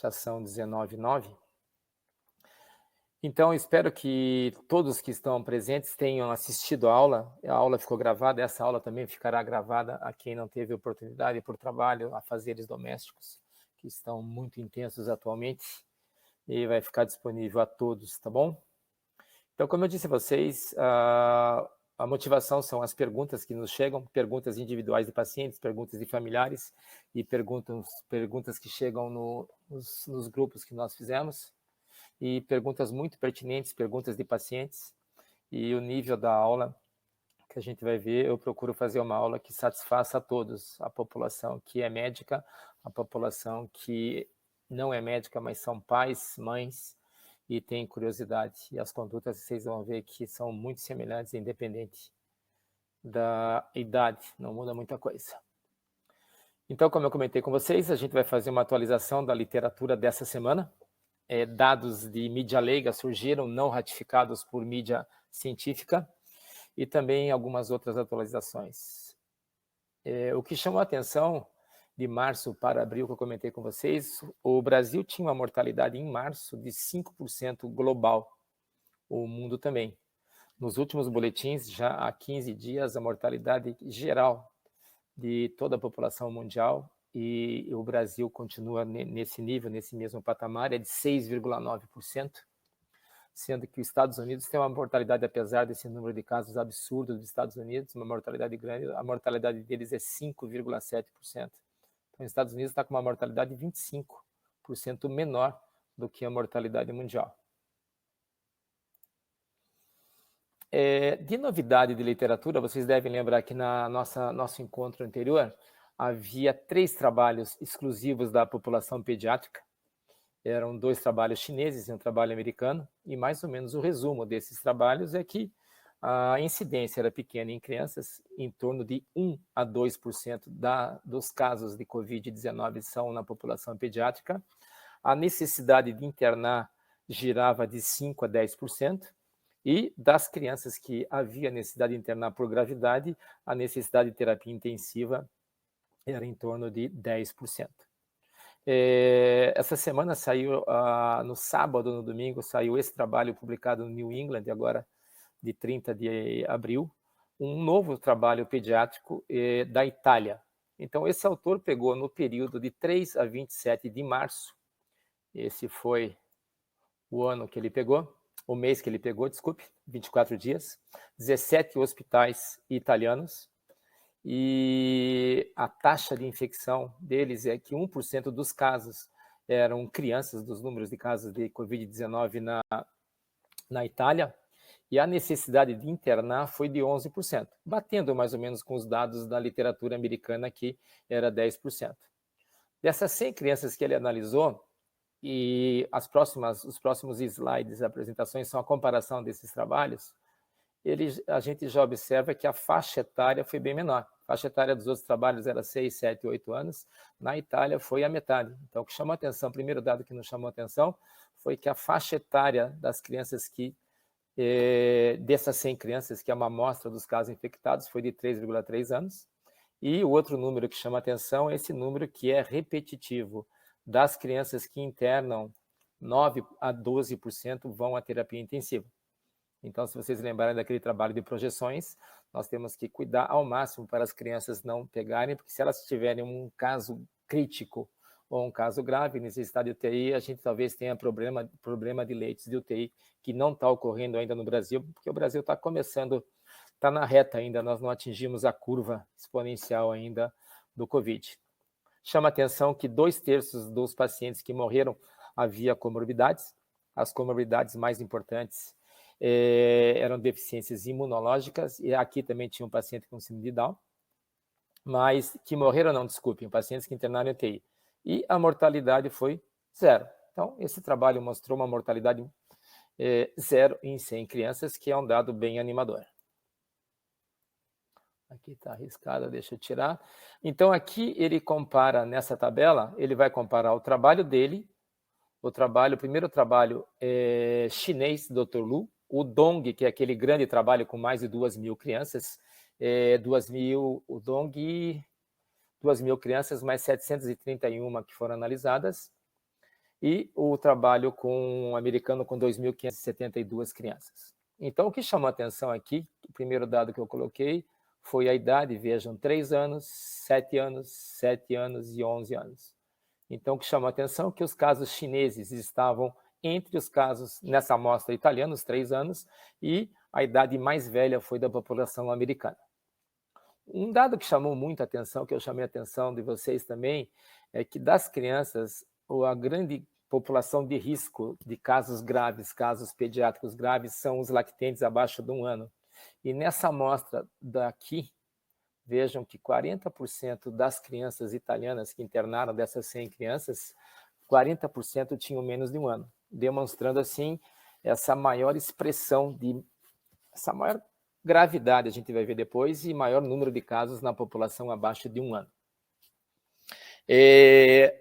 já são 19h09. Então, espero que todos que estão presentes tenham assistido a aula ficou gravada, essa aula também ficará gravada a quem não teve oportunidade por trabalho, afazeres domésticos, que estão muito intensos atualmente, e vai ficar disponível a todos, tá bom? Então, como eu disse a vocês, a motivação são as perguntas que nos chegam, perguntas individuais de pacientes, perguntas de familiares e perguntas que chegam nos grupos que nós fizemos, e perguntas muito pertinentes, perguntas de pacientes, e o nível da aula que a gente vai ver, eu procuro fazer uma aula que satisfaça a todos, a população que é médica, a população que não é médica, mas são pais, mães, e tem curiosidade. E as condutas, vocês vão ver que são muito semelhantes, independente da idade, não muda muita coisa. Então, como eu comentei com vocês, a gente vai fazer uma atualização da literatura dessa semana. Dados de mídia leiga surgiram, não ratificados por mídia científica, e também algumas outras atualizações. O que chamou a atenção de março para abril, que eu comentei com vocês, o Brasil tinha uma mortalidade em março de 5% global, o mundo também. Nos últimos boletins, já há 15 dias, a mortalidade geral de toda a população mundial, e o Brasil continua nesse nível, nesse mesmo patamar, é de 6,9%, sendo que os Estados Unidos tem uma mortalidade, apesar desse número de casos absurdo dos Estados Unidos, uma mortalidade grande, a mortalidade deles é 5,7%. Então, os Estados Unidos está com uma mortalidade 25% menor do que a mortalidade mundial. De novidade de literatura, vocês devem lembrar que na nosso encontro anterior, havia 3 trabalhos exclusivos da população pediátrica. Eram 2 trabalhos chineses e um trabalho americano, e mais ou menos o resumo desses trabalhos é que a incidência era pequena em crianças, em torno de 1 a 2% dos casos de Covid-19 são na população pediátrica. A necessidade de internar girava de 5 a 10%, e das crianças que havia necessidade de internar por gravidade, a necessidade de terapia intensiva era em torno de 10%. Essa semana saiu, no sábado, no domingo, saiu esse trabalho publicado no New England, agora de 30 de abril, um novo trabalho pediátrico da Itália. Então, esse autor pegou no período de 3 a 27 de março, esse foi o ano que ele pegou, o mês que ele pegou, desculpe, 24 dias, 17 hospitais italianos, e a taxa de infecção deles é que 1% dos casos eram crianças, dos números de casos de Covid-19 na Itália, e a necessidade de internar foi de 11%, batendo mais ou menos com os dados da literatura americana, que era 10%. Dessas 100 crianças que ele analisou, e os próximos slides, apresentações, são a comparação desses trabalhos, a gente já observa que a faixa etária foi bem menor. A faixa etária dos outros trabalhos era 6, 7, 8 anos, na Itália foi a metade. Então, o que chamou a atenção, o primeiro dado que nos chamou a atenção, foi que a faixa etária das crianças dessas 100 crianças, que é uma amostra dos casos infectados, foi de 3,3 anos, e o outro número que chama a atenção é esse número que é repetitivo, das crianças que internam, 9 a 12% vão à terapia intensiva. Então, se vocês lembrarem daquele trabalho de projeções, nós temos que cuidar ao máximo para as crianças não pegarem, porque se elas tiverem um caso crítico ou um caso grave, necessidade de UTI, a gente talvez tenha problema de leitos de UTI, que não está ocorrendo ainda no Brasil, porque o Brasil está começando, está na reta ainda, nós não atingimos a curva exponencial ainda do Covid. Chama a atenção que 2/3 dos pacientes que morreram havia comorbidades. As comorbidades mais importantes eram deficiências imunológicas, e aqui também tinha um paciente com síndrome de Down, mas que morreram não, desculpem, pacientes que internaram em UTI. E a mortalidade foi 0. Então, esse trabalho mostrou uma mortalidade 0 em 100 crianças, que é um dado bem animador. Aqui está arriscado, deixa eu tirar. Então, aqui ele compara, nessa tabela, ele vai comparar o trabalho dele, o primeiro trabalho chinês, Dr. Lu, o Dong, que é aquele grande trabalho com mais de 2.000 crianças, 2.000 crianças, mais 731 que foram analisadas. e o trabalho com um americano com 2.572 crianças. Então, o que chamou a atenção aqui, o primeiro dado que eu coloquei, foi a idade, vejam, 3 anos, 7 anos, 7 anos e 11 anos. Então, o que chamou a atenção é que os casos chineses estavam entre os casos nessa amostra italiana, os 3 anos, e a idade mais velha foi da população americana. Um dado que chamou muita atenção, que eu chamei a atenção de vocês também, é que das crianças, a grande população de risco de casos graves, casos pediátricos graves, são os lactentes abaixo de 1 ano. E nessa amostra daqui, vejam que 40% das crianças italianas que internaram, dessas 100 crianças, 40% tinham menos de 1 ano, demonstrando, assim, essa maior expressão, essa maior gravidade, a gente vai ver depois, e maior número de casos na população abaixo de 1 ano.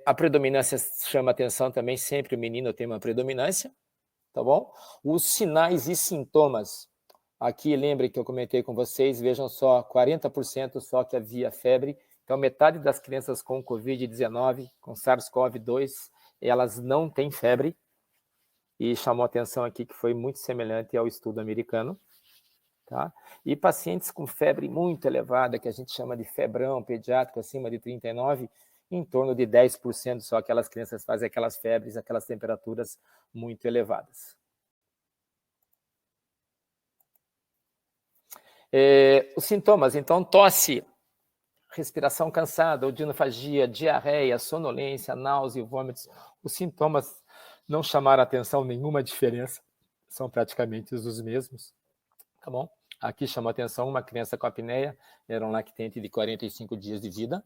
A predominância chama atenção também, sempre o menino tem uma predominância, tá bom? Os sinais e sintomas, aqui lembrem que eu comentei com vocês, vejam só, 40% só que havia febre, então metade das crianças com Covid-19, com SARS-CoV-2, elas não têm febre, e chamou atenção aqui que foi muito semelhante ao estudo americano. Tá? E pacientes com febre muito elevada, que a gente chama de febrão pediátrico, acima de 39, em torno de 10% só aquelas crianças fazem aquelas febres, aquelas temperaturas muito elevadas. Os sintomas, então, tosse, respiração cansada, odinofagia, diarreia, sonolência, náusea, vômitos. Os sintomas não chamaram atenção, nenhuma diferença, são praticamente os mesmos, tá bom? Aqui chamou atenção uma criança com apneia, era um lactente de 45 dias de vida.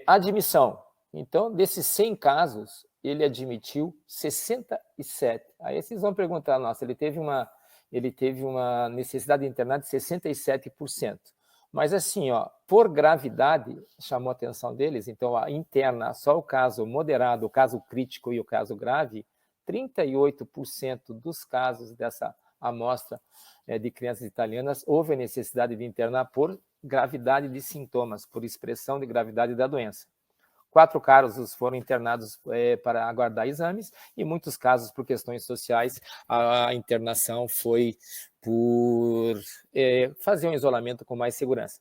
Admissão. Então, desses 100 casos, ele admitiu 67. Aí vocês vão perguntar, nossa, ele teve uma necessidade de internar de 67%. Mas assim, ó, por gravidade, chamou a atenção deles, então a interna, só o caso moderado, o caso crítico e o caso grave, 38% dos casos dessa amostra de crianças italianas houve a necessidade de internar por gravidade de sintomas, por expressão de gravidade da doença. 4 casos foram internados para aguardar exames e muitos casos por questões sociais a internação foi por fazer um isolamento com mais segurança.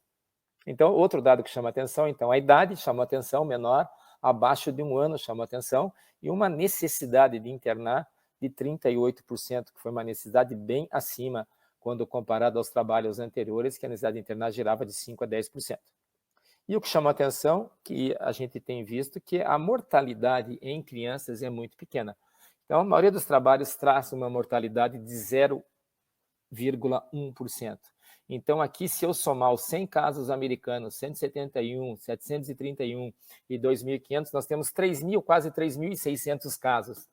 Então, outro dado que chama atenção, então, a idade chamou atenção, menor, abaixo de 1 ano chamou atenção, e uma necessidade de internar de 38%, que foi uma necessidade bem acima quando comparado aos trabalhos anteriores, que a necessidade de internar girava de 5% a 10%. E o que chama atenção, que a gente tem visto, que a mortalidade em crianças é muito pequena. Então, a maioria dos trabalhos traz uma mortalidade de 0,1%. Então, aqui, se eu somar os 100 casos americanos, 171, 731 e 2.500, nós temos 3.000, quase 3.600 casos.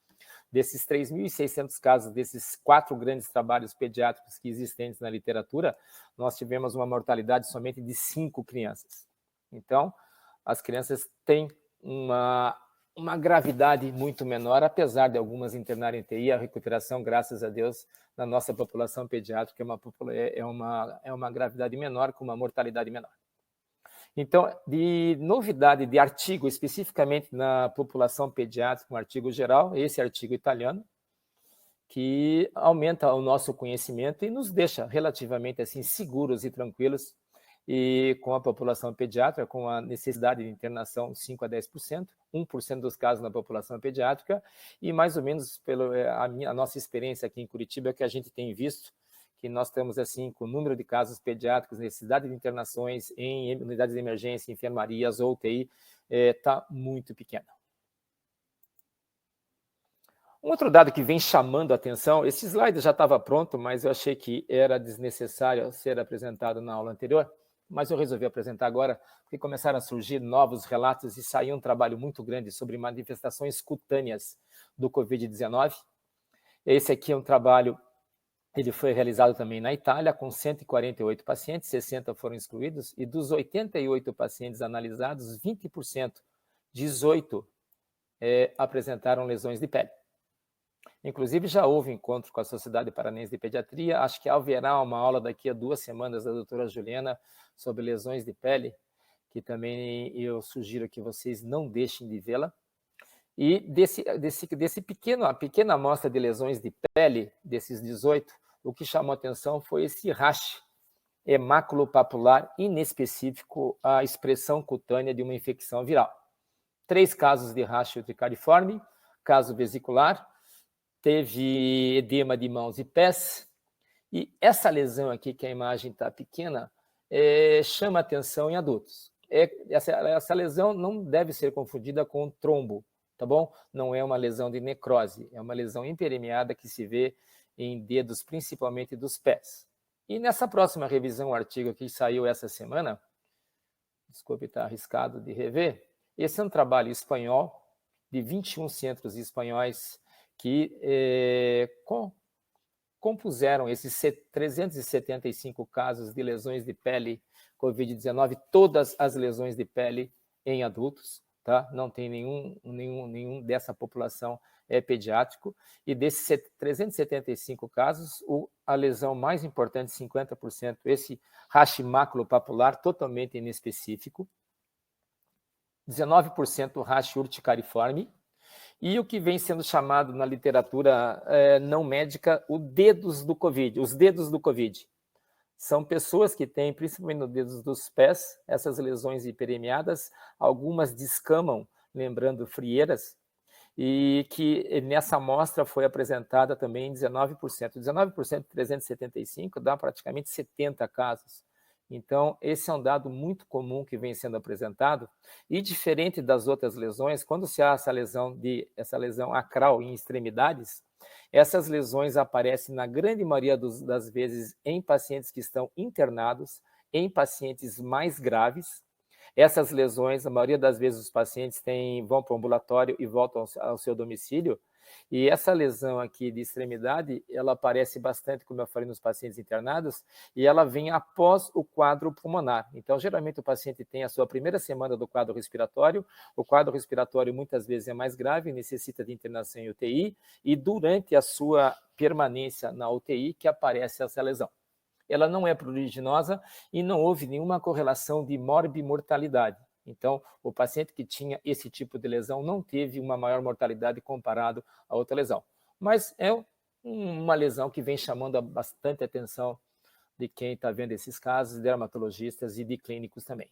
Desses 3.600 casos, desses 4 grandes trabalhos pediátricos que existentes na literatura, nós tivemos uma mortalidade somente de 5 crianças. Então, as crianças têm uma gravidade muito menor, apesar de algumas internarem em TI, a recuperação, graças a Deus, na nossa população pediátrica é uma gravidade menor, com uma mortalidade menor. Então, de novidade de artigo, especificamente na população pediátrica, um artigo geral, esse artigo italiano, que aumenta o nosso conhecimento e nos deixa relativamente assim seguros e tranquilos, e com a população pediátrica, com a necessidade de internação 5% a 10%, 1% dos casos na população pediátrica, e mais ou menos a nossa experiência aqui em Curitiba, que a gente tem visto, que nós estamos assim com o número de casos pediátricos, necessidade de internações em unidades de emergência, enfermarias ou UTI, está muito pequena. Um outro dado que vem chamando a atenção, esse slide já estava pronto, mas eu achei que era desnecessário ser apresentado na aula anterior, mas eu resolvi apresentar agora, porque começaram a surgir novos relatos e saiu um trabalho muito grande sobre manifestações cutâneas do Covid-19. Esse aqui é um trabalho, ele foi realizado também na Itália, com 148 pacientes, 60 foram excluídos, e dos 88 pacientes analisados, 20%, 18 apresentaram lesões de pele. Inclusive, já houve encontro com a Sociedade Paranense de Pediatria, acho que haverá uma aula daqui a 2 semanas da doutora Juliana sobre lesões de pele, que também eu sugiro que vocês não deixem de vê-la. E a pequena amostra de lesões de pele, desses 18, o que chamou atenção foi esse rash hemaculopapular inespecífico à expressão cutânea de uma infecção viral. 3 casos de rash urticariforme, caso vesicular, teve edema de mãos e pés, e essa lesão aqui, que a imagem está pequena, chama atenção em adultos. Essa lesão não deve ser confundida com trombo, tá bom? Não é uma lesão de necrose, é uma lesão impermeada que se vê em dedos, principalmente dos pés. E nessa próxima revisão, o artigo que saiu essa semana, desculpe, está arriscado de rever, esse é um trabalho espanhol, de 21 centros espanhóis que compuseram esses 375 casos de lesões de pele Covid-19, todas as lesões de pele em adultos, tá? Não tem nenhum dessa população pediátrico, e desses 375 casos, a lesão mais importante, 50%, esse rash maculopapular totalmente inespecífico, 19% rash urticariforme, e o que vem sendo chamado na literatura não médica, os dedos do Covid. São pessoas que têm, principalmente nos dedos dos pés, essas lesões hiperemiadas, algumas descamam, lembrando frieiras, e que nessa amostra foi apresentada também 19%. 19% de 375 dá praticamente 70 casos. Então, esse é um dado muito comum que vem sendo apresentado, e diferente das outras lesões, quando se há essa lesão acral em extremidades, essas lesões aparecem na grande maioria das vezes em pacientes que estão internados, em pacientes mais graves. Essas lesões, a maioria das vezes os pacientes vão para o ambulatório e voltam ao seu domicílio, e essa lesão aqui de extremidade, ela aparece bastante, como eu falei, nos pacientes internados, e ela vem após o quadro pulmonar. Então, geralmente o paciente tem a sua primeira semana do quadro respiratório, o quadro respiratório muitas vezes é mais grave, necessita de internação em UTI, e durante a sua permanência na UTI que aparece essa lesão. Ela não é pruriginosa e não houve nenhuma correlação de morbimortalidade. Então, o paciente que tinha esse tipo de lesão não teve uma maior mortalidade comparado a outra lesão. Mas é uma lesão que vem chamando bastante atenção de quem está vendo esses casos, de dermatologistas e de clínicos também.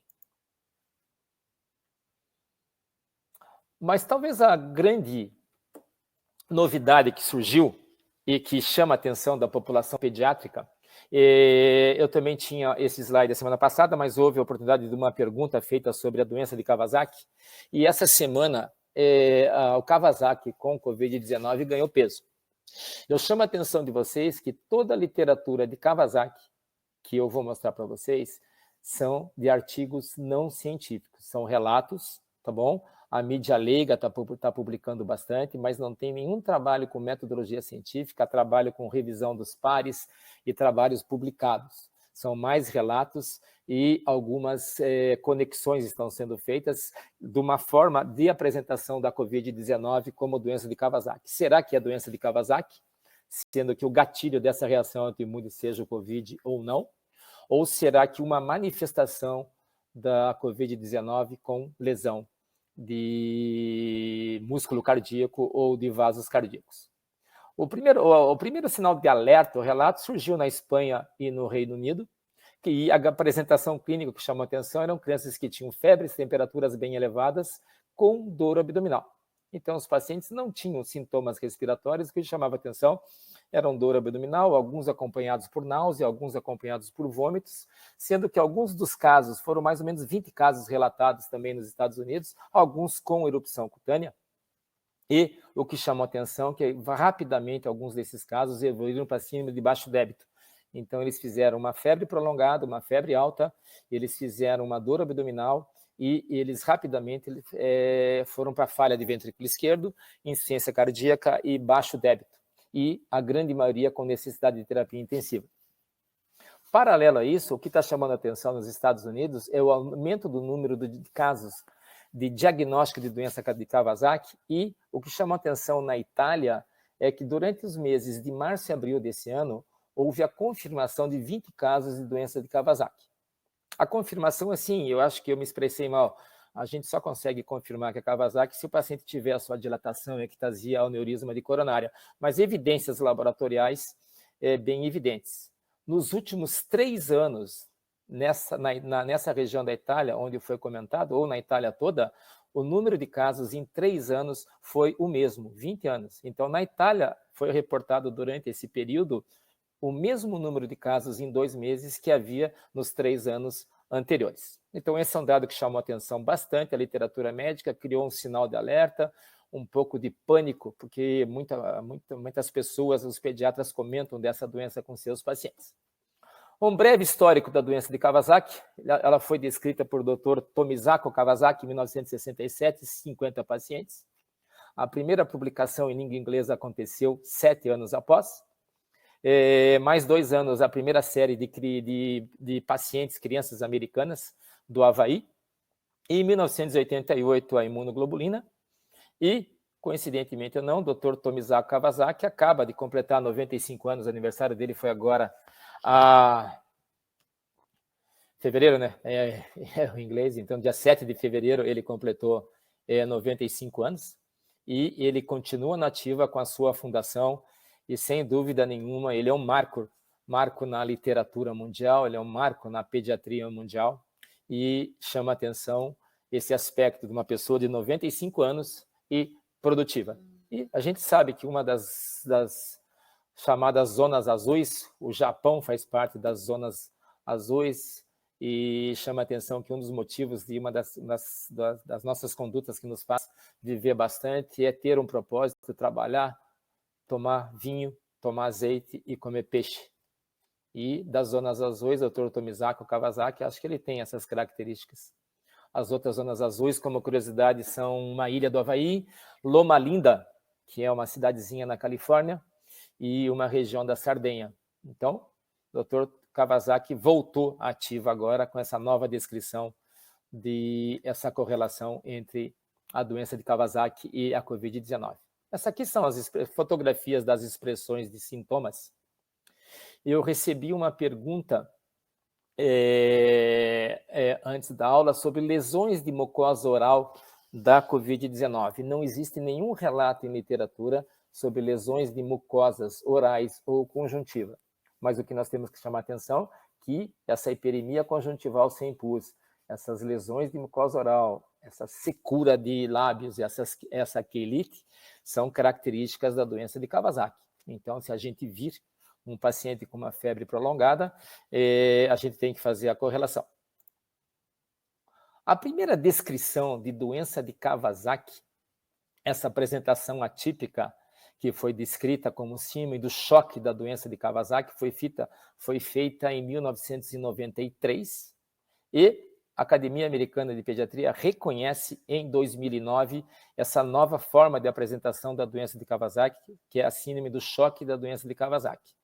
Mas talvez a grande novidade que surgiu e que chama a atenção da população pediátrica, eu também tinha esse slide a semana passada, mas houve a oportunidade de uma pergunta feita sobre a doença de Kawasaki, e essa semana o Kawasaki com Covid-19 ganhou peso. Eu chamo a atenção de vocês que toda a literatura de Kawasaki, que eu vou mostrar para vocês, são de artigos não científicos, são relatos, tá bom? A mídia leiga está publicando bastante, mas não tem nenhum trabalho com metodologia científica, trabalho com revisão dos pares e trabalhos publicados. São mais relatos e algumas conexões estão sendo feitas de uma forma de apresentação da Covid-19 como doença de Kawasaki. Será que é doença de Kawasaki? Sendo que o gatilho dessa reação autoimune seja o Covid ou não? Ou será que uma manifestação da Covid-19 com lesão de músculo cardíaco ou de vasos cardíacos? O primeiro sinal de alerta, o relato, surgiu na Espanha e no Reino Unido, e a apresentação clínica que chamou a atenção eram crianças que tinham febres, temperaturas bem elevadas, com dor abdominal. Então, os pacientes não tinham sintomas respiratórios, o que chamava atenção eram dor abdominal, alguns acompanhados por náusea, alguns acompanhados por vômitos, sendo que alguns dos casos, foram mais ou menos 20 casos relatados também nos Estados Unidos, alguns com erupção cutânea, e o que chamou atenção é que rapidamente alguns desses casos evoluíram para cima de baixo débito. Então, eles fizeram uma febre prolongada, uma febre alta, eles fizeram uma dor abdominal, e eles rapidamente foram para a falha de ventrículo esquerdo, insuficiência cardíaca e baixo débito, e a grande maioria com necessidade de terapia intensiva. Paralelo a isso, o que está chamando a atenção nos Estados Unidos é o aumento do número de casos de diagnóstico de doença de Kawasaki, e o que chamou a atenção na Itália é que durante os meses de março e abril desse ano, houve a confirmação de 20 casos de doença de Kawasaki. A confirmação, assim, eu acho que eu me expressei mal, a gente só consegue confirmar que é Kawasaki se o paciente tiver a sua dilatação, ectasia, aneurisma de coronária. Mas evidências laboratoriais bem evidentes. Nos últimos 3 anos, nessa região da Itália, onde foi comentado, ou na Itália toda, o número de casos em 3 anos foi o mesmo, 20 anos. Então, na Itália, foi reportado durante esse período o mesmo número de casos em 2 meses que havia nos 3 anos anteriores. Então, esse é um dado que chamou a atenção bastante, a literatura médica criou um sinal de alerta, um pouco de pânico, porque muitas pessoas, os pediatras, comentam dessa doença com seus pacientes. Um breve histórico da doença de Kawasaki, ela foi descrita por Dr. Tomisako Kawasaki em 1967, 50 pacientes. A primeira publicação em língua inglesa aconteceu 7 anos após. Mais 2 anos, a primeira série de pacientes, crianças americanas, do Havaí. E em 1988, a imunoglobulina. E, coincidentemente ou não, o Dr. Tomisako Kawasaki acaba de completar 95 anos, o aniversário dele foi agora fevereiro, né? É o inglês, então dia 7 de fevereiro ele completou 95 anos e ele continua na ativa com a sua fundação e, sem dúvida nenhuma, ele é um marco na literatura mundial, ele é um marco na pediatria mundial e chama a atenção esse aspecto de uma pessoa de 95 anos e produtiva. E a gente sabe que uma das chamadas zonas azuis, o Japão faz parte das zonas azuis, e chama a atenção que um dos motivos de uma das nossas condutas que nos faz viver bastante é ter um propósito, trabalhar, tomar vinho, tomar azeite e comer peixe. E das zonas azuis, o Dr. Tomisako Kawasaki, acho que ele tem essas características. As outras zonas azuis, como curiosidade, são uma ilha do Havaí, Loma Linda, que é uma cidadezinha na Califórnia, e uma região da Sardenha. Então, o Dr. Kawasaki voltou ativa agora com essa nova descrição de essa correlação entre a doença de Kawasaki e a Covid-19. Essas aqui são as fotografias das expressões de sintomas. Eu recebi uma pergunta antes da aula sobre lesões de mucosa oral da Covid-19. Não existe nenhum relato em literatura sobre lesões de mucosas orais ou conjuntiva. Mas o que nós temos que chamar atenção é que essa hiperemia conjuntival sem pus, essas lesões de mucosa oral, essa secura de lábios e essa quelite são características da doença de Kawasaki. Então, se a gente vir um paciente com uma febre prolongada, a gente tem que fazer a correlação. A primeira descrição de doença de Kawasaki, essa apresentação atípica, que foi descrita como síndrome do choque da doença de Kawasaki, foi feita em 1993 e a Academia Americana de Pediatria reconhece em 2009 essa nova forma de apresentação da doença de Kawasaki, que é a síndrome do choque da doença de Kawasaki.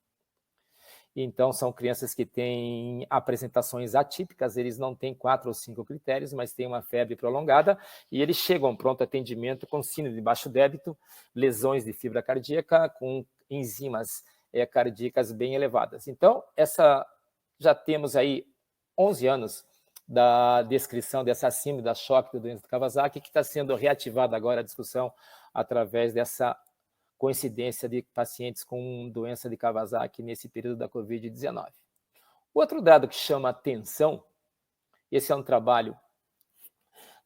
Então, são crianças que têm apresentações atípicas, eles não têm 4 ou 5 critérios, mas têm uma febre prolongada e eles chegam a pronto atendimento com síndrome de baixo débito, lesões de fibra cardíaca, com enzimas cardíacas bem elevadas. Então, já temos aí 11 anos da descrição dessa síndrome da choque da doença de Kawasaki, que está sendo reativada agora a discussão através dessa coincidência de pacientes com doença de Kawasaki nesse período da Covid-19. Outro dado que chama atenção, esse é um trabalho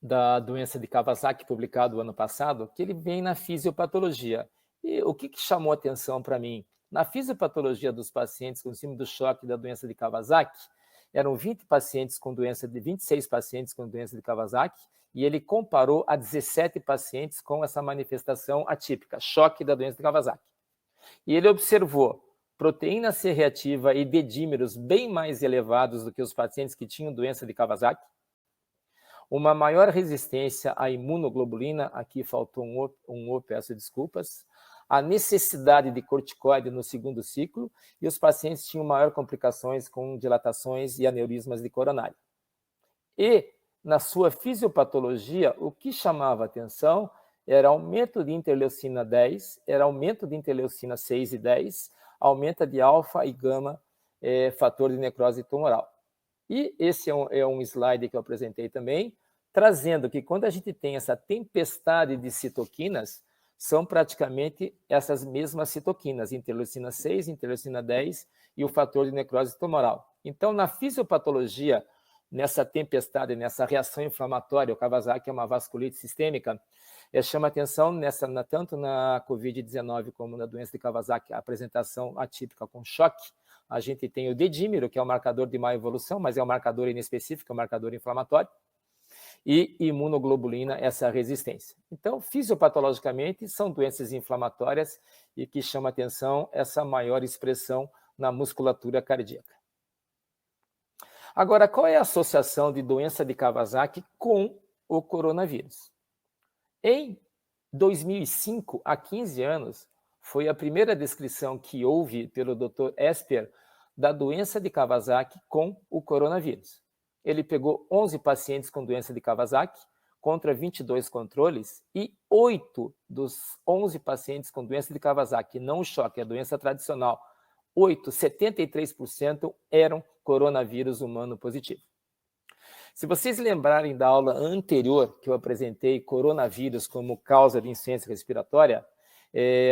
da doença de Kawasaki publicado ano passado, que ele vem na fisiopatologia. E o que chamou atenção para mim? Na fisiopatologia dos pacientes com síndrome do choque da doença de Kawasaki, eram 26 pacientes com doença de Kawasaki, e ele comparou a 17 pacientes com essa manifestação atípica, choque da doença de Kawasaki. E ele observou proteína C reativa e dedímeros bem mais elevados do que os pacientes que tinham doença de Kawasaki, uma maior resistência à imunoglobulina, aqui faltou um O, peço desculpas, a necessidade de corticoide no segundo ciclo, e os pacientes tinham maior complicações com dilatações e aneurismas de coronária. E, na sua fisiopatologia, o que chamava atenção era aumento de interleucina 10, era aumento de interleucina 6 e 10, aumento de alfa e gama, fator de necrose tumoral. E esse é um slide que eu apresentei também, trazendo que quando a gente tem essa tempestade de citoquinas, são praticamente essas mesmas citoquinas, interleucina 6, interleucina 10 e o fator de necrose tumoral. Então, na fisiopatologia, nessa tempestade, nessa reação inflamatória, o Kawasaki é uma vasculite sistêmica, chama atenção tanto na Covid-19 como na doença de Kawasaki, a apresentação atípica com choque. A gente tem o dedímero, que é o marcador de má evolução, mas é um marcador inespecífico, é um marcador inflamatório, e imunoglobulina, essa resistência. Então, fisiopatologicamente, são doenças inflamatórias e que chama atenção essa maior expressão na musculatura cardíaca. Agora, qual é a associação de doença de Kawasaki com o coronavírus? Em 2005, há 15 anos, foi a primeira descrição que houve pelo Dr. Esper da doença de Kawasaki com o coronavírus. Ele pegou 11 pacientes com doença de Kawasaki contra 22 controles e 8 dos 11 pacientes com doença de Kawasaki, não o choque, a doença tradicional, 73% eram coronavírus humano positivo. Se vocês lembrarem da aula anterior que eu apresentei coronavírus como causa de insuficiência respiratória,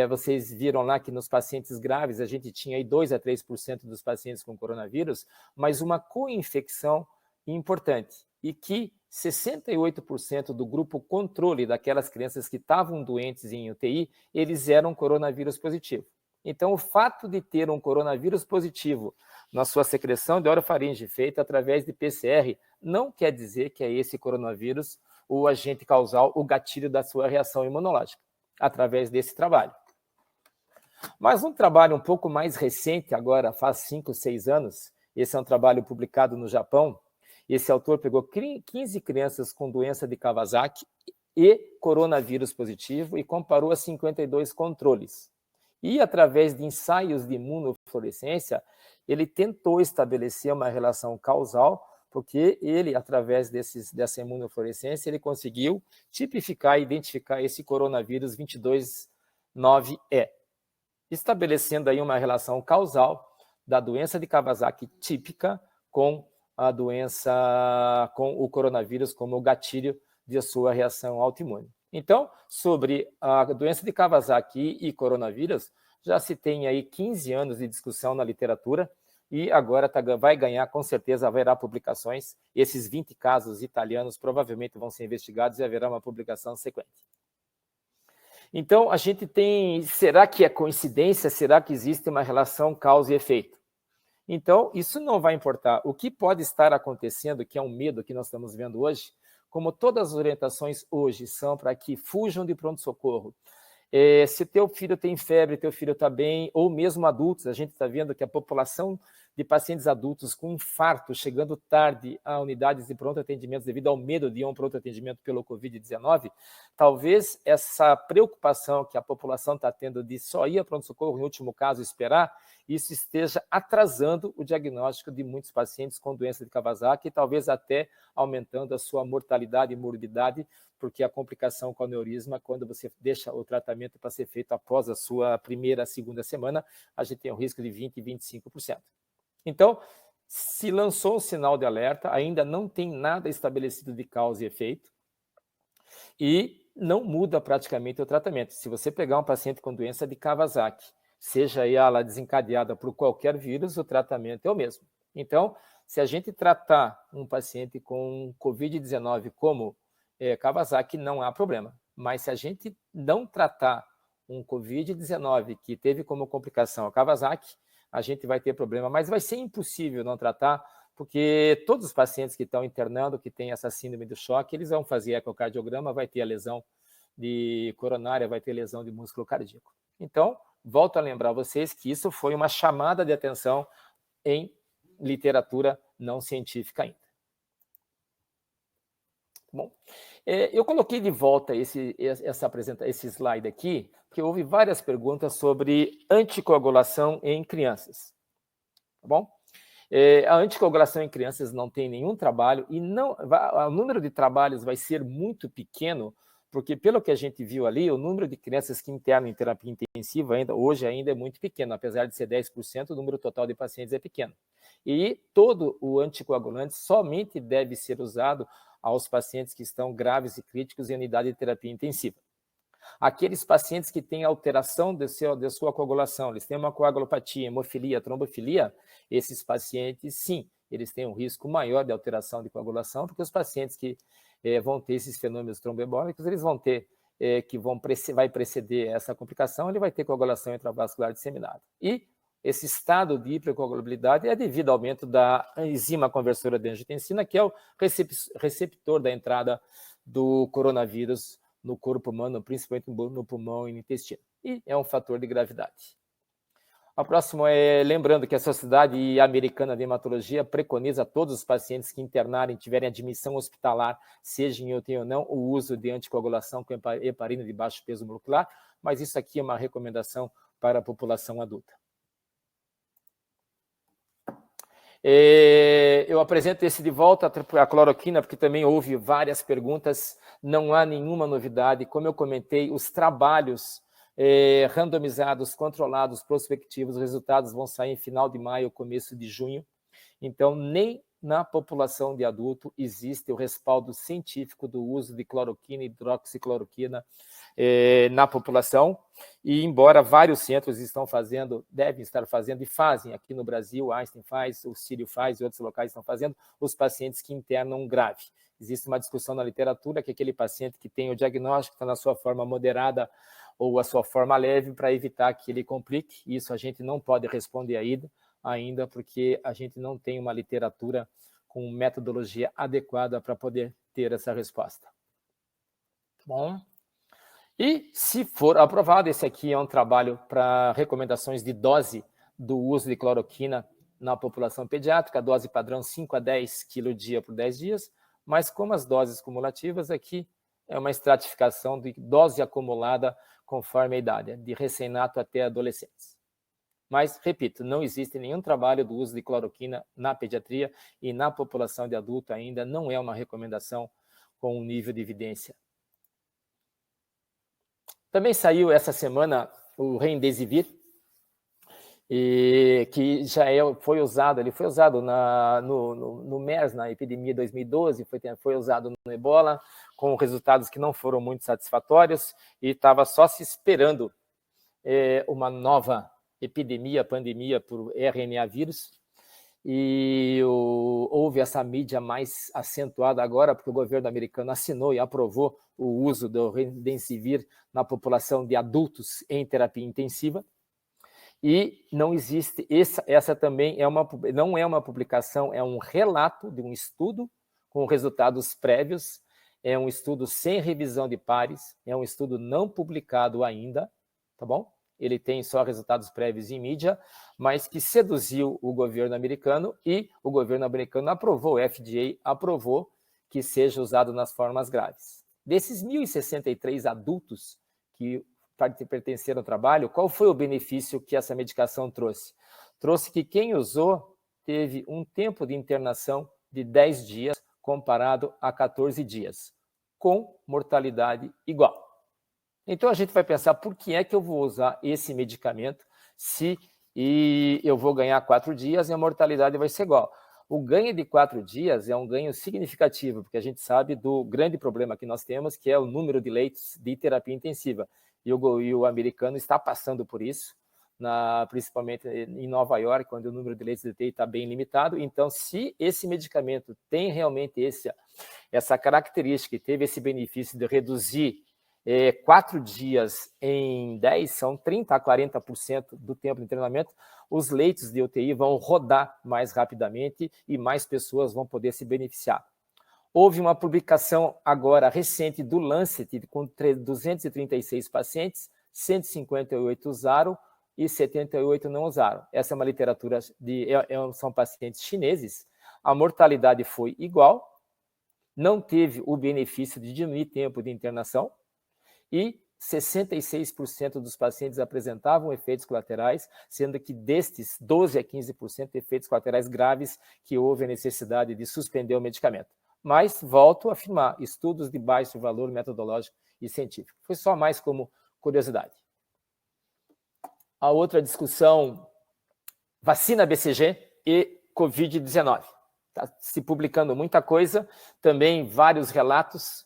vocês viram lá que nos pacientes graves a gente tinha aí 2 a 3% dos pacientes com coronavírus, mas uma co-infecção importante, e que 68% do grupo controle daquelas crianças que estavam doentes em UTI, eles eram coronavírus positivo. Então, o fato de ter um coronavírus positivo na sua secreção de orofaringe feita através de PCR não quer dizer que é esse coronavírus o agente causal, o gatilho da sua reação imunológica, através desse trabalho. Mas um trabalho um pouco mais recente, agora faz 5, 6 anos, esse é um trabalho publicado no Japão, esse autor pegou 15 crianças com doença de Kawasaki e coronavírus positivo e comparou a 52 controles. E, através de ensaios de imunofluorescência, ele tentou estabelecer uma relação causal, porque ele, através dessa imunofluorescência, ele conseguiu tipificar e identificar esse coronavírus 229E, estabelecendo aí uma relação causal da doença de Kawasaki típica com a doença, com o coronavírus como o gatilho de sua reação autoimune. Então, sobre a doença de Kawasaki e coronavírus, já se tem aí 15 anos de discussão na literatura e agora vai ganhar, com certeza, haverá publicações. Esses 20 casos italianos provavelmente vão ser investigados e haverá uma publicação sequente. Então, a gente tem, será que é coincidência? Será que existe uma relação causa e efeito? Então, isso não vai importar. O que pode estar acontecendo, que é um medo que nós estamos vendo hoje, como todas as orientações hoje são para que fujam de pronto-socorro. Se teu filho tem febre, teu filho está bem, ou mesmo adultos, a gente está vendo que a população de pacientes adultos com infarto chegando tarde a unidades de pronto atendimento devido ao medo de ir a um pronto atendimento pelo Covid-19, talvez essa preocupação que a população está tendo de só ir a pronto-socorro, em último caso, esperar, isso esteja atrasando o diagnóstico de muitos pacientes com doença de Kawasaki e talvez até aumentando a sua mortalidade e morbidade, porque a complicação com o aneurisma, quando você deixa o tratamento para ser feito após a sua primeira, segunda semana, a gente tem um risco de 20% e 25%. Então, se lançou um sinal de alerta, ainda não tem nada estabelecido de causa e efeito, e não muda praticamente o tratamento. Se você pegar um paciente com doença de Kawasaki, seja ela desencadeada por qualquer vírus, o tratamento é o mesmo. Então, se a gente tratar um paciente com Covid-19 como Kawasaki, não há problema. Mas se a gente não tratar um Covid-19 que teve como complicação a Kawasaki, a gente vai ter problema. Mas vai ser impossível não tratar, porque todos os pacientes que estão internando, que têm essa síndrome do choque, eles vão fazer ecocardiograma, vai ter a lesão de coronária, vai ter lesão de músculo cardíaco. Então, volto a lembrar vocês que isso foi uma chamada de atenção em literatura não científica ainda. Bom, eu coloquei de volta esse slide aqui, porque houve várias perguntas sobre anticoagulação em crianças. Tá bom? A anticoagulação em crianças não tem nenhum trabalho e o número de trabalhos vai ser muito pequeno, porque pelo que a gente viu ali, o número de crianças que internam em terapia intensiva hoje ainda é muito pequeno, apesar de ser 10%, o número total de pacientes é pequeno. E todo o anticoagulante somente deve ser usado aos pacientes que estão graves e críticos em unidade de terapia intensiva. Aqueles pacientes que têm alteração de sua coagulação, eles têm uma coagulopatia, hemofilia, trombofilia, esses pacientes, sim, eles têm um risco maior de alteração de coagulação, porque os pacientes que vão ter esses fenômenos tromboembólicos, eles vão ter, vai preceder essa complicação, ele vai ter coagulação intravascular disseminada. E esse estado de hipercoagulabilidade é devido ao aumento da enzima conversora de angiotensina, que é o receptor da entrada do coronavírus no corpo humano, principalmente no pulmão e no intestino. E é um fator de gravidade. A próxima é, lembrando que a Sociedade Americana de Hematologia preconiza a todos os pacientes que internarem, tiverem admissão hospitalar, seja em UTI ou não, o uso de anticoagulação com heparina de baixo peso molecular, mas isso aqui é uma recomendação para a população adulta. Eu apresento esse de volta, a cloroquina, porque também houve várias perguntas, não há nenhuma novidade. Como eu comentei, os trabalhos randomizados, controlados, prospectivos, os resultados vão sair em final de maio, começo de junho. Então, nem na população de adulto existe o respaldo científico do uso de cloroquina e hidroxicloroquina na população, e embora vários centros estão fazendo, devem estar fazendo e fazem, aqui no Brasil, o Einstein faz, o Sírio faz e outros locais estão fazendo, os pacientes que internam grave. Existe uma discussão na literatura que aquele paciente que tem o diagnóstico está na sua forma moderada ou a sua forma leve, para evitar que ele complique. Isso a gente não pode responder ainda, porque a gente não tem uma literatura com metodologia adequada para poder ter essa resposta. Bom, e se for aprovado, esse aqui é um trabalho para recomendações de dose do uso de cloroquina na população pediátrica, dose padrão 5 a 10 kg dia por 10 dias, mas como as doses cumulativas, aqui é uma estratificação de dose acumulada conforme a idade, de recém-nato até adolescentes. Mas, repito, não existe nenhum trabalho do uso de cloroquina na pediatria e na população de adulto ainda não é uma recomendação com um nível de evidência. Também saiu essa semana o Remdesivir, que já foi usado, ele foi usado no MERS, na epidemia 2012, foi usado no Ebola, com resultados que não foram muito satisfatórios, e estava só se esperando uma nova epidemia, pandemia por RNA vírus, e houve essa mídia mais acentuada agora, porque o governo americano assinou e aprovou o uso do Remdesivir na população de adultos em terapia intensiva, e não existe, essa também não é uma publicação, é um relato de um estudo com resultados prévios, é um estudo sem revisão de pares, é um estudo não publicado ainda, tá bom? Ele tem só resultados prévios em mídia, mas que seduziu o governo americano, e o governo americano aprovou, o FDA aprovou que seja usado nas formas graves. Desses 1.063 adultos que pertenceram ao trabalho, qual foi o benefício que essa medicação trouxe? Trouxe que quem usou teve um tempo de internação de 10 dias comparado a 14 dias, com mortalidade igual. Então, a gente vai pensar, por que é que eu vou usar esse medicamento se eu vou ganhar 4 dias e a mortalidade vai ser igual? O ganho de 4 dias é um ganho significativo, porque a gente sabe do grande problema que nós temos, que é o número de leitos de terapia intensiva. E o americano está passando por isso, principalmente em Nova York, onde o número de leitos de UTI está bem limitado. Então, se esse medicamento tem realmente essa característica e teve esse benefício de reduzir 4 dias em 10, são 30% a 40% do tempo de treinamento, os leitos de UTI vão rodar mais rapidamente e mais pessoas vão poder se beneficiar. Houve uma publicação agora recente do Lancet, com 236 pacientes, 158 usaram e 78 não usaram. Essa é uma literatura, são pacientes chineses. A mortalidade foi igual, não teve o benefício de diminuir tempo de internação, e 66% dos pacientes apresentavam efeitos colaterais, sendo que destes, 12% a 15% efeitos colaterais graves, que houve a necessidade de suspender o medicamento. Mas, volto a afirmar, estudos de baixo valor metodológico e científico. Foi só mais como curiosidade. A outra discussão, vacina BCG e Covid-19. Está se publicando muita coisa, também vários relatos,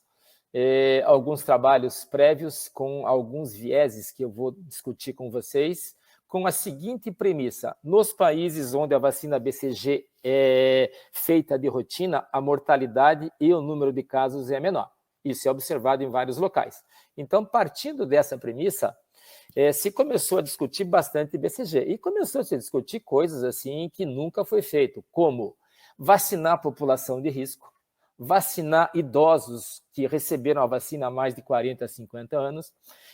alguns trabalhos prévios com alguns vieses que eu vou discutir com vocês, com a seguinte premissa: nos países onde a vacina BCG é feita de rotina, a mortalidade e o número de casos é menor. Isso é observado em vários locais. Então, partindo dessa premissa, se começou a discutir bastante BCG, e começou a se discutir coisas assim que nunca foi feito, como vacinar a população de risco, vacinar idosos que receberam a vacina há mais de 40, 50 anos,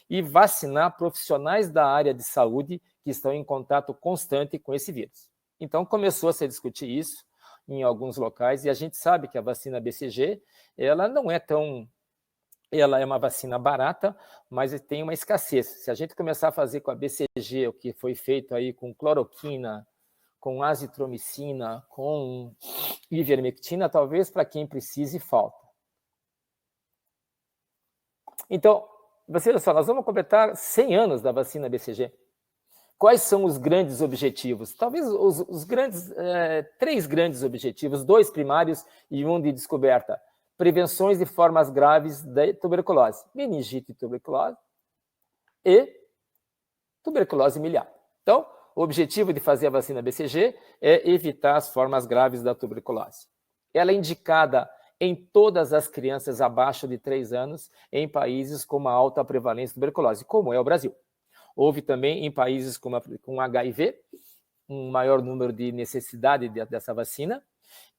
e vacinar profissionais da área de saúde que estão em contato constante com esse vírus. Então, começou a se discutir isso em alguns locais, e a gente sabe que a vacina BCG, ela não é tão... Ela é uma vacina barata, mas tem uma escassez. Se a gente começar a fazer com a BCG, o que foi feito aí com cloroquina, com azitromicina, com ivermectina, talvez para quem precise falta. Então, olha só, nós vamos completar 100 anos da vacina BCG. Quais são os grandes objetivos? Talvez três grandes objetivos, 2 primários e 1 de descoberta. Prevenções de formas graves da tuberculose, meningite e tuberculose e tuberculose miliar. Então, o objetivo de fazer a vacina BCG é evitar as formas graves da tuberculose. Ela é indicada em todas as crianças abaixo de 3 anos em países com uma alta prevalência de tuberculose, como é o Brasil. Houve também em países com HIV um maior número de necessidade dessa vacina,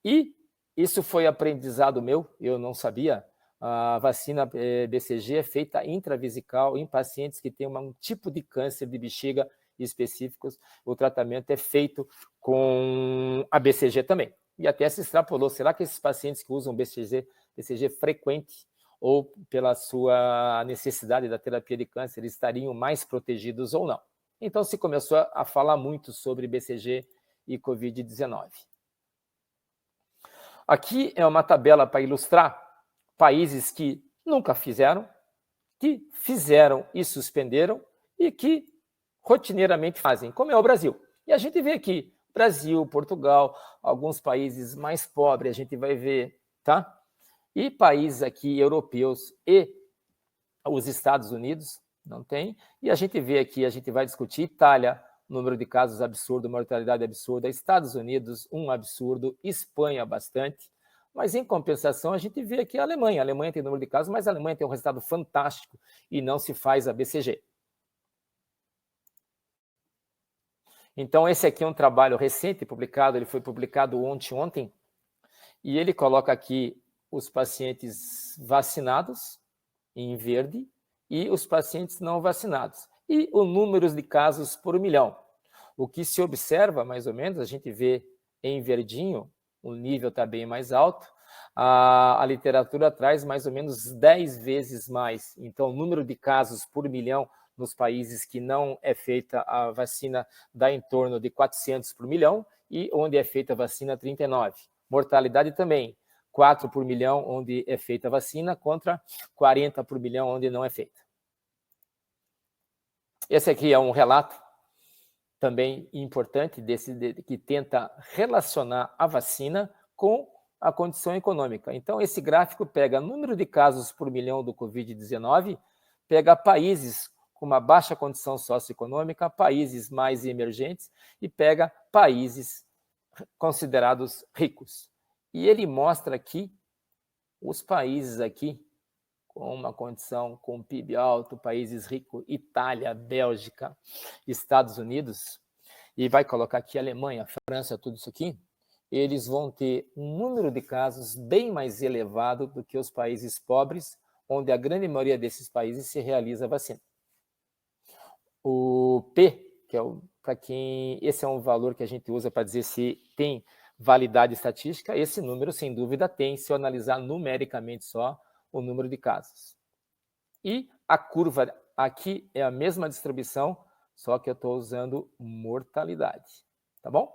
e isso foi aprendizado meu, eu não sabia. A vacina BCG é feita intravesical em pacientes que têm um tipo de câncer de bexiga específicos. O tratamento é feito com a BCG também. E até se extrapolou, será que esses pacientes que usam BCG frequente ou pela sua necessidade da terapia de câncer estariam mais protegidos ou não? Então se começou a falar muito sobre BCG e Covid-19. Aqui é uma tabela para ilustrar países que nunca fizeram, que fizeram e suspenderam, e que rotineiramente fazem, como é o Brasil. E a gente vê aqui, Brasil, Portugal, alguns países mais pobres, a gente vai ver, tá? E países aqui europeus e os Estados Unidos, não tem. E a gente vê aqui, a gente vai discutir Itália, número de casos absurdo, mortalidade absurda, Estados Unidos, um absurdo, Espanha, bastante. Mas, em compensação, a gente vê aqui a Alemanha. A Alemanha tem número de casos, mas a Alemanha tem um resultado fantástico e não se faz a BCG. Então, esse aqui é um trabalho recente publicado, ele foi publicado ontem, e ele coloca aqui os pacientes vacinados, em verde, e os pacientes não vacinados, e o número de casos por 1 milhão. O que se observa, mais ou menos, a gente vê em verdinho, o nível está bem mais alto, a literatura traz mais ou menos 10 vezes mais. Então, o número de casos por 1 milhão nos países que não é feita a vacina dá em torno de 400 por milhão, e onde é feita a vacina, 39. Mortalidade também, 4 por milhão onde é feita a vacina, contra 40 por milhão onde não é feita. Esse aqui é um relato também importante, que tenta relacionar a vacina com a condição econômica. Então, esse gráfico pega número de casos por milhão do Covid-19, pega países com uma baixa condição socioeconômica, países mais emergentes, e pega países considerados ricos. E ele mostra aqui os países aqui com uma condição com PIB alto, países ricos, Itália, Bélgica, Estados Unidos, e vai colocar aqui Alemanha, França, tudo isso aqui, eles vão ter um número de casos bem mais elevado do que os países pobres, onde a grande maioria desses países se realiza a vacina. O P, que é para quem, esse é um valor que a gente usa para dizer se tem validade estatística, esse número, sem dúvida, tem, se eu analisar numericamente só o número de casos. E a curva aqui é a mesma distribuição, só que eu estou usando mortalidade, tá bom?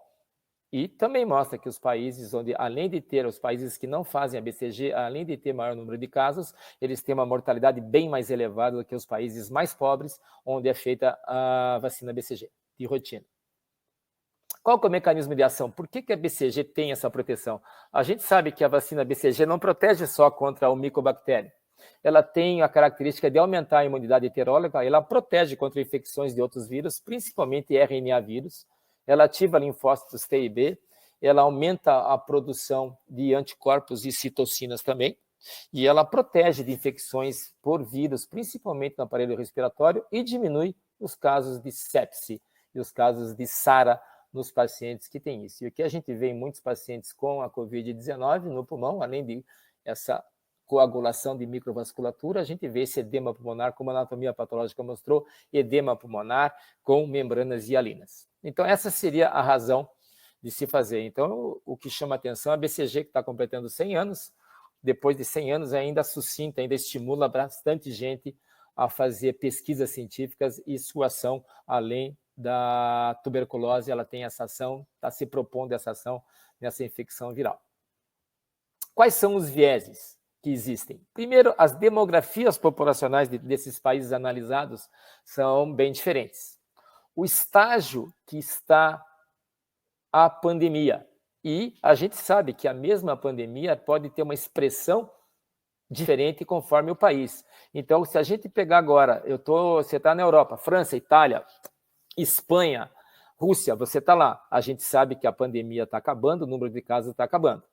E também mostra que os países onde, além de ter os países que não fazem a BCG, além de ter maior número de casos, eles têm uma mortalidade bem mais elevada do que os países mais pobres, onde é feita a vacina BCG, de rotina. Qual que é o mecanismo de ação? Por que a BCG tem essa proteção? A gente sabe que a vacina BCG não protege só contra o micobactério. Ela tem a característica de aumentar a imunidade heteróloga, ela protege contra infecções de outros vírus, principalmente RNA vírus, ela ativa linfócitos T e B, ela aumenta a produção de anticorpos e citocinas também, e ela protege de infecções por vírus, principalmente no aparelho respiratório, e diminui os casos de sepse e os casos de SARA nos pacientes que têm isso. E o que a gente vê em muitos pacientes com a Covid-19 no pulmão, além de essa coagulação de microvasculatura, a gente vê esse edema pulmonar, como a anatomia patológica mostrou, edema pulmonar com membranas hialinas. Então, essa seria a razão de se fazer. Então, o que chama atenção é a BCG, que está completando 100 anos, depois de 100 anos ainda suscita, ainda estimula bastante gente a fazer pesquisas científicas e sua ação, além da tuberculose, ela tem essa ação, está se propondo essa ação nessa infecção viral. Quais são os vieses que existem? Primeiro, as demografias populacionais desses países analisados são bem diferentes. O estágio que está a pandemia, e a gente sabe que a mesma pandemia pode ter uma expressão diferente conforme o país. Então, se a gente pegar agora, você está na Europa, França, Itália, Espanha, Rússia, você está lá. A gente sabe que a pandemia está acabando, o número de casos está acabando.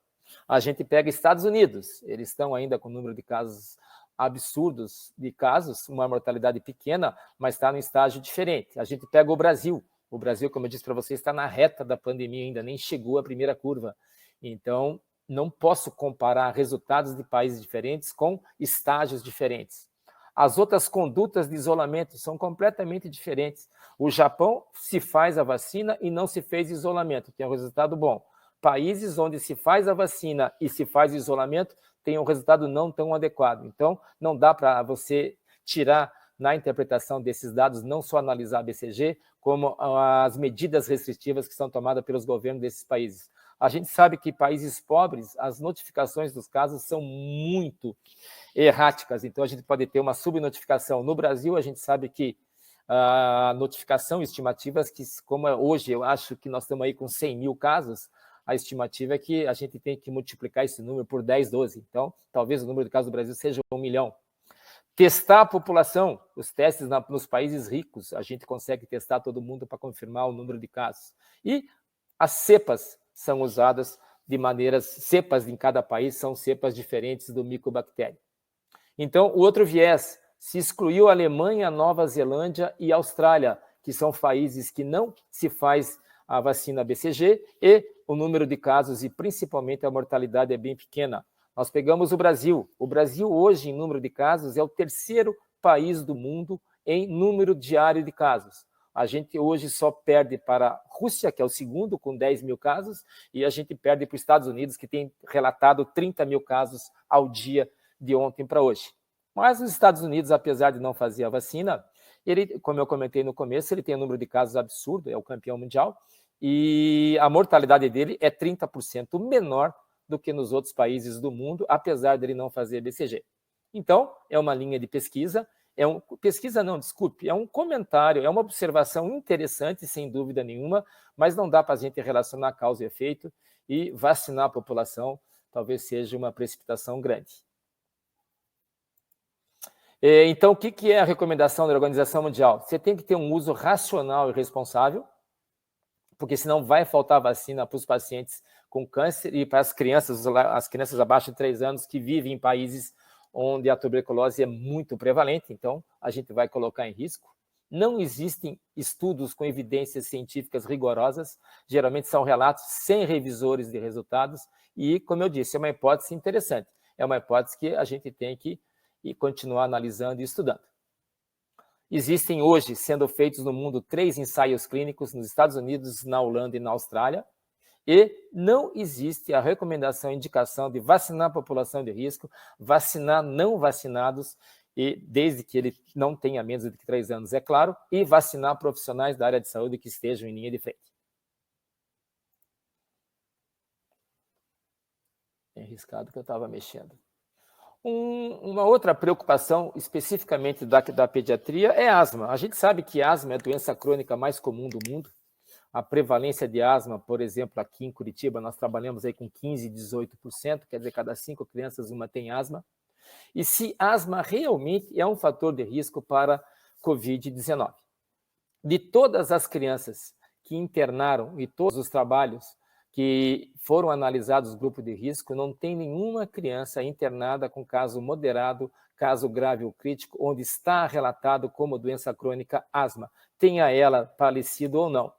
A gente pega Estados Unidos, eles estão ainda com um número de casos absurdos de casos, uma mortalidade pequena, mas está num estágio diferente. A gente pega o Brasil, como eu disse para vocês, está na reta da pandemia ainda, nem chegou a primeira curva. Então, não posso comparar resultados de países diferentes com estágios diferentes. As outras condutas de isolamento são completamente diferentes. O Japão se faz a vacina e não se fez isolamento, tem um resultado bom. Países onde se faz a vacina e se faz isolamento tem um resultado não tão adequado. Então, não dá para você tirar na interpretação desses dados, não só analisar a BCG, como as medidas restritivas que são tomadas pelos governos desses países. A gente sabe que países pobres, as notificações dos casos são muito erráticas, então a gente pode ter uma subnotificação. No Brasil, a gente sabe que a notificação estimativas, que como hoje eu acho que nós estamos aí com 100 mil casos, a estimativa é que a gente tem que multiplicar esse número por 10, 12. Então, talvez o número de casos do Brasil seja 1 milhão. Testar a população, os testes nos países ricos, a gente consegue testar todo mundo para confirmar o número de casos. E as cepas são usadas de maneiras, cepas em cada país são cepas diferentes do micobactério. Então, o outro viés, se excluiu a Alemanha, Nova Zelândia e Austrália, que são países que não se faz a vacina BCG e o número de casos e principalmente a mortalidade é bem pequena. Nós pegamos o Brasil. O Brasil hoje, em número de casos, é o terceiro país do mundo em número diário de casos. A gente hoje só perde para a Rússia, que é o segundo, com 10 mil casos, e a gente perde para os Estados Unidos, que tem relatado 30 mil casos ao dia de ontem para hoje. Mas os Estados Unidos, apesar de não fazer a vacina, ele, como eu comentei no começo, ele tem um número de casos absurdo, é o campeão mundial, e a mortalidade dele é 30% menor do que nos outros países do mundo, apesar dele não fazer BCG. Então, é uma linha de pesquisa, é um comentário, é uma observação interessante, sem dúvida nenhuma, mas não dá para a gente relacionar causa e efeito, e vacinar a população talvez seja uma precipitação grande. Então, o que é a recomendação da Organização Mundial? Você tem que ter um uso racional e responsável, porque senão vai faltar vacina para os pacientes com câncer e para as crianças abaixo de 3 anos que vivem em países onde a tuberculose é muito prevalente, então a gente vai colocar em risco. Não existem estudos com evidências científicas rigorosas, geralmente são relatos sem revisores de resultados e, como eu disse, é uma hipótese interessante, é uma hipótese que a gente tem que continuar analisando e estudando. Existem hoje, sendo feitos no mundo, 3 ensaios clínicos nos Estados Unidos, na Holanda e na Austrália, e não existe a recomendação, indicação de vacinar a população de risco, vacinar não vacinados, e desde que ele não tenha menos de 3 anos, é claro, e vacinar profissionais da área de saúde que estejam em linha de frente. É arriscado que eu estava mexendo. Uma outra preocupação, especificamente da pediatria, é asma. A gente sabe que asma é a doença crônica mais comum do mundo. A prevalência de asma, por exemplo, aqui em Curitiba, nós trabalhamos aí com 15%, 18%, quer dizer, cada 5 crianças, uma tem asma. E se asma realmente é um fator de risco para Covid-19. De todas as crianças que internaram e todos os trabalhos que foram analisados grupo de risco, não tem nenhuma criança internada com caso moderado, caso grave ou crítico, onde está relatado como doença crônica asma, tenha ela falecido ou não.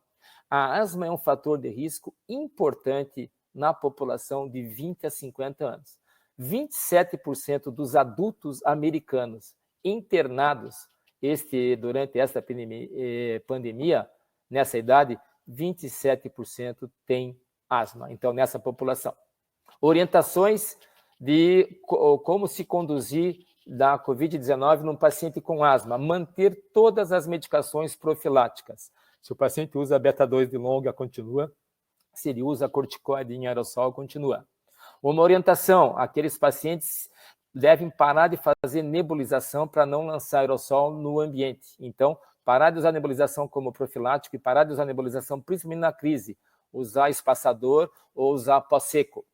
A asma é um fator de risco importante na população de 20 a 50 anos. 27% dos adultos americanos internados durante esta pandemia, nessa idade, 27% têm asma, então, nessa população. Orientações de como se conduzir da Covid-19 num paciente com asma. Manter todas as medicações profiláticas. Se o paciente usa beta-2 de longa, continua. Se ele usa corticoide em aerossol, continua. Uma orientação, aqueles pacientes devem parar de fazer nebulização para não lançar aerossol no ambiente. Então, parar de usar nebulização como profilático e parar de usar nebulização principalmente na crise. Usar espaçador ou usar pó seco.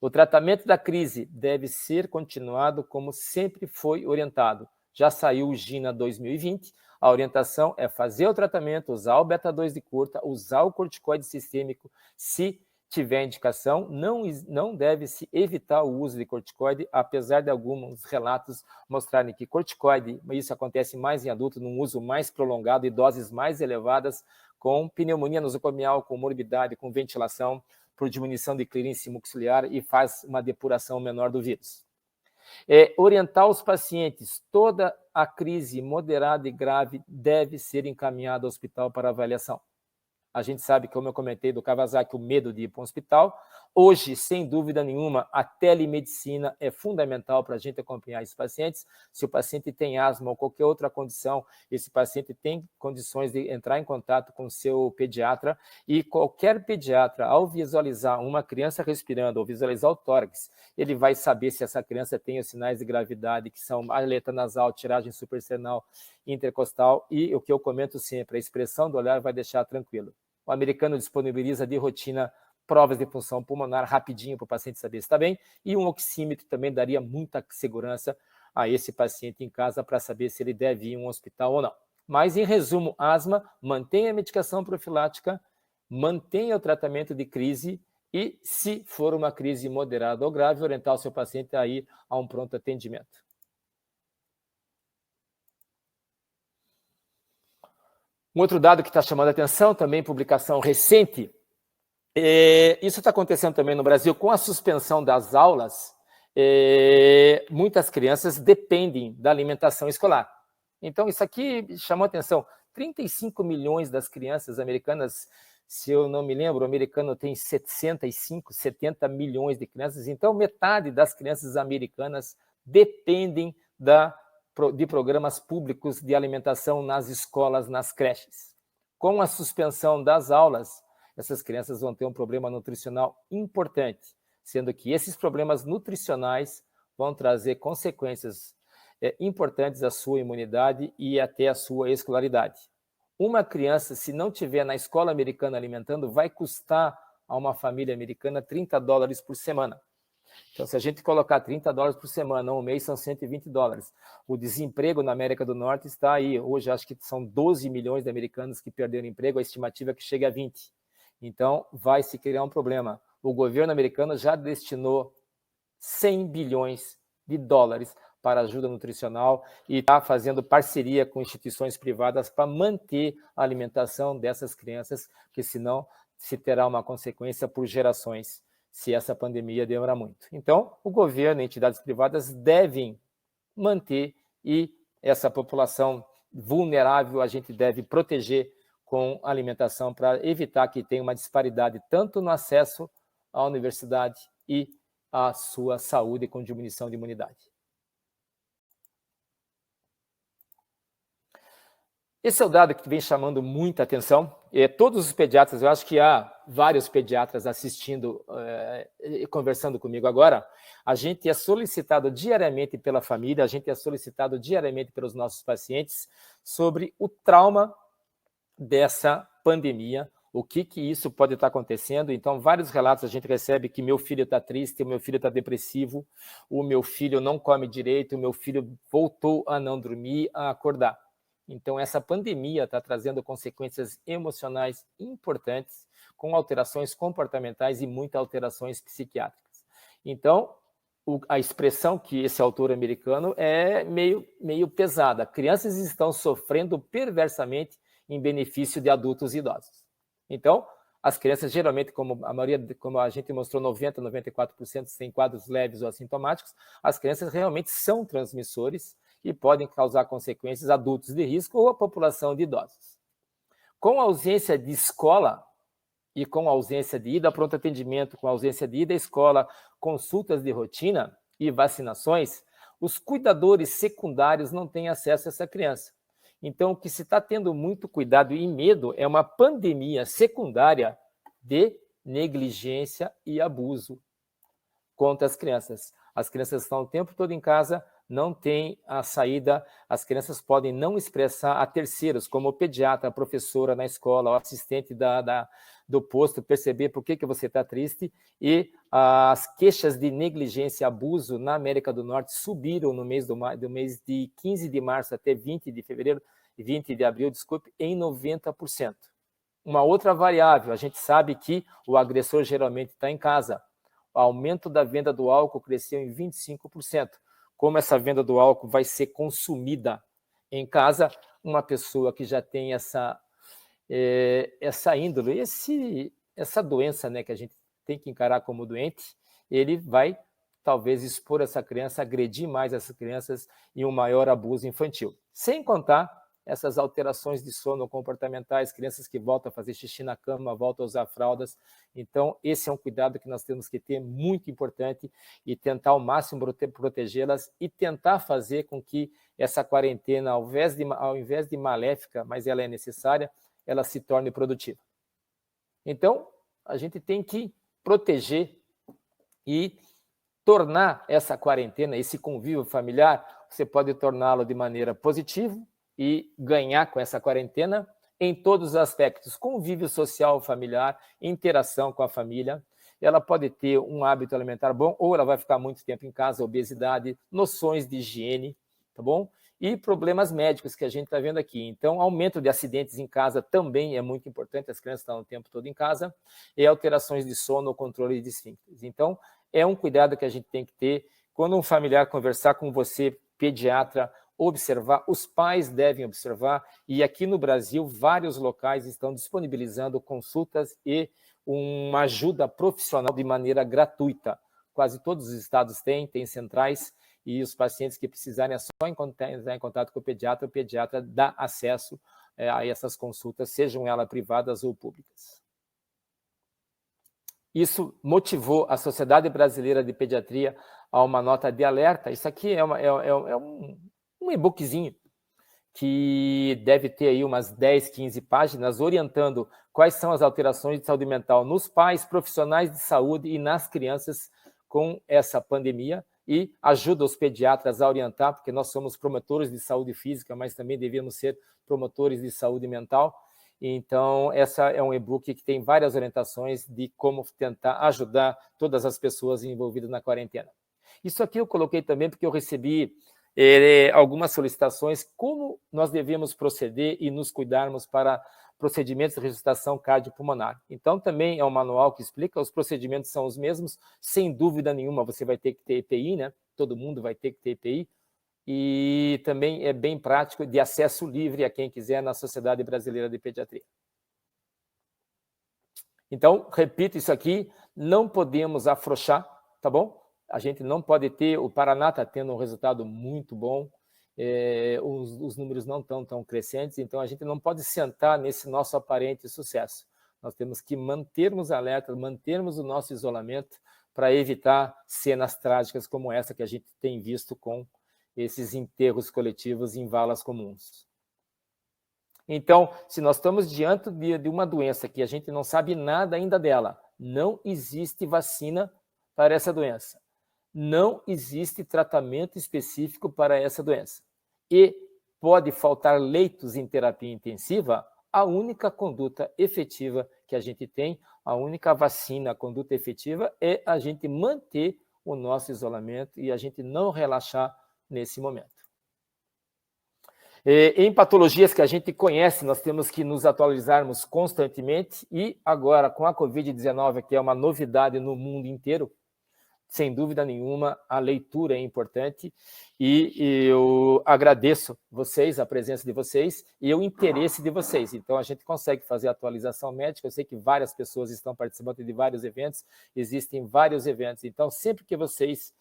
O tratamento da crise deve ser continuado como sempre foi orientado. Já saiu o GINA 2020, a orientação é fazer o tratamento, usar o beta-2 de curta, usar o corticoide sistêmico, se tiver indicação, não deve-se evitar o uso de corticoide, apesar de alguns relatos mostrarem que corticoide, isso acontece mais em adultos, num uso mais prolongado e doses mais elevadas, com pneumonia nosocomial, com morbidade, com ventilação, por diminuição de clearance mucociliar e faz uma depuração menor do vírus. Orientar os pacientes, toda a crise moderada e grave deve ser encaminhada ao hospital para avaliação. A gente sabe, como eu comentei do Kawasaki, o medo de ir para um hospital. Hoje, sem dúvida nenhuma, a telemedicina é fundamental para a gente acompanhar esses pacientes. Se o paciente tem asma ou qualquer outra condição, esse paciente tem condições de entrar em contato com o seu pediatra e qualquer pediatra, ao visualizar uma criança respirando ou visualizar o tórax, ele vai saber se essa criança tem os sinais de gravidade, que são aleta nasal, tiragem suprasternal, intercostal, e o que eu comento sempre, a expressão do olhar vai deixar tranquilo. O americano disponibiliza de rotina provas de função pulmonar rapidinho para o paciente saber se está bem, e um oxímetro também daria muita segurança a esse paciente em casa para saber se ele deve ir a um hospital ou não. Mas, em resumo, asma, mantenha a medicação profilática, mantenha o tratamento de crise e, se for uma crise moderada ou grave, orientar o seu paciente a ir a um pronto atendimento. Um outro dado que está chamando a atenção, também publicação recente, isso está acontecendo também no Brasil, com a suspensão das aulas, muitas crianças dependem da alimentação escolar. Então, isso aqui chamou a atenção. 35 milhões das crianças americanas, se eu não me lembro, o americano tem 65, 70 milhões de crianças, então metade das crianças americanas dependem de programas públicos de alimentação nas escolas, nas creches. Com a suspensão das aulas, essas crianças vão ter um problema nutricional importante, sendo que esses problemas nutricionais vão trazer consequências importantes à sua imunidade e até à sua escolaridade. Uma criança, se não tiver na escola americana alimentando, vai custar a uma família americana $30 por semana. Então, se a gente colocar $30 por semana, um mês são $120. O desemprego na América do Norte está aí. Hoje, acho que são 12 milhões de americanos que perderam emprego, a estimativa é que chega a 20. Então, vai se criar um problema. O governo americano já destinou 100 bilhões de dólares para ajuda nutricional e está fazendo parceria com instituições privadas para manter a alimentação dessas crianças, porque senão se terá uma consequência por gerações, se essa pandemia demorar muito. Então, o governo e entidades privadas devem manter e essa população vulnerável a gente deve proteger com alimentação para evitar que tenha uma disparidade tanto no acesso à universidade e à sua saúde com diminuição de imunidade. Esse é o dado que vem chamando muita atenção. Todos os pediatras, eu acho que há vários pediatras assistindo e conversando comigo agora. A gente é solicitado diariamente pela família, a gente é solicitado diariamente pelos nossos pacientes sobre o trauma dessa pandemia, o que isso pode estar acontecendo. Então, vários relatos a gente recebe que meu filho está triste, o meu filho está depressivo, o meu filho não come direito, o meu filho voltou a não dormir, a acordar. Então, essa pandemia está trazendo consequências emocionais importantes, com alterações comportamentais e muitas alterações psiquiátricas. Então, a expressão que esse autor americano é meio pesada. Crianças estão sofrendo perversamente em benefício de adultos e idosos. Então, as crianças geralmente, como a gente mostrou, 90%, 94% têm quadros leves ou assintomáticos, as crianças realmente são transmissores e podem causar consequências adultos de risco ou a população de idosos. Com a ausência de escola e com a ausência de ida a pronto atendimento, com a ausência de ida à escola, consultas de rotina e vacinações, os cuidadores secundários não têm acesso a essa criança. Então, o que se está tendo muito cuidado e medo é uma pandemia secundária de negligência e abuso contra as crianças. As crianças estão o tempo todo em casa, não tem a saída, as crianças podem não expressar a terceiros, como o pediatra, a professora na escola, o assistente do posto, perceber por que você está triste, e as queixas de negligência e abuso na América do Norte subiram no mês do mês de 15 de março até 20 de abril, em 90%. Uma outra variável, a gente sabe que o agressor geralmente está em casa. O aumento da venda do álcool cresceu em 25%. Como essa venda do álcool vai ser consumida em casa, uma pessoa que já tem essa índole, essa doença, né, que a gente tem que encarar como doente, ele vai talvez expor essa criança, agredir mais essas crianças e um maior abuso infantil. Sem contar essas alterações de sono comportamentais, crianças que voltam a fazer xixi na cama, voltam a usar fraldas. Então, esse é um cuidado que nós temos que ter, muito importante, e tentar ao máximo protegê-las e tentar fazer com que essa quarentena, ao invés de maléfica, mas ela é necessária, ela se torne produtiva. Então, a gente tem que proteger e tornar essa quarentena, esse convívio familiar, você pode torná-lo de maneira positiva e ganhar com essa quarentena em todos os aspectos: convívio social familiar, interação com a família. Ela pode ter um hábito alimentar bom, ou ela vai ficar muito tempo em casa, obesidade, noções de higiene, tá bom? E problemas médicos que a gente está vendo aqui. Então, aumento de acidentes em casa também é muito importante, as crianças estão o tempo todo em casa, e alterações de sono, controle de esfíncteres. Então, é um cuidado que a gente tem que ter. Quando um familiar conversar com você, pediatra, observar, os pais devem observar, e aqui no Brasil, vários locais estão disponibilizando consultas e uma ajuda profissional de maneira gratuita. Quase todos os estados têm centrais, e os pacientes que precisarem é só entrar em contato com o pediatra dá acesso a essas consultas, sejam elas privadas ou públicas. Isso motivou a Sociedade Brasileira de Pediatria a uma nota de alerta. Isso aqui é um e-bookzinho que deve ter aí umas 10, 15 páginas, orientando quais são as alterações de saúde mental nos pais, profissionais de saúde e nas crianças com essa pandemia, e ajuda os pediatras a orientar, porque nós somos promotores de saúde física, mas também devemos ser promotores de saúde mental. Então, essa é um e-book que tem várias orientações de como tentar ajudar todas as pessoas envolvidas na quarentena. Isso aqui eu coloquei também porque eu recebi algumas solicitações, como nós devemos proceder e nos cuidarmos para procedimentos de ressuscitação cardiopulmonar. Então, também é um manual que explica, os procedimentos são os mesmos, sem dúvida nenhuma, você vai ter que ter EPI, né? Todo mundo vai ter que ter EPI, e também é bem prático, de acesso livre a quem quiser na Sociedade Brasileira de Pediatria. Então, repito isso aqui, não podemos afrouxar, tá bom? A gente não pode ter, o Paraná está tendo um resultado muito bom, os números não estão tão crescentes, então a gente não pode sentar nesse nosso aparente sucesso. Nós temos que mantermos alerta, mantermos o nosso isolamento para evitar cenas trágicas como essa que a gente tem visto com esses enterros coletivos em valas comuns. Então, se nós estamos diante de uma doença que a gente não sabe nada ainda dela, não existe vacina para essa doença. Não existe tratamento específico para essa doença. E pode faltar leitos em terapia intensiva a única conduta efetiva que a gente tem, a única vacina, a conduta efetiva, é a gente manter o nosso isolamento e a gente não relaxar nesse momento. Em patologias que a gente conhece, nós temos que nos atualizarmos constantemente e agora com a Covid-19, que é uma novidade no mundo inteiro, sem dúvida nenhuma, a leitura é importante e eu agradeço vocês, a presença de vocês e o interesse de vocês. Então, a gente consegue fazer atualização médica. Eu sei que várias pessoas estão participando de vários eventos, existem vários eventos. Então, sempre que vocês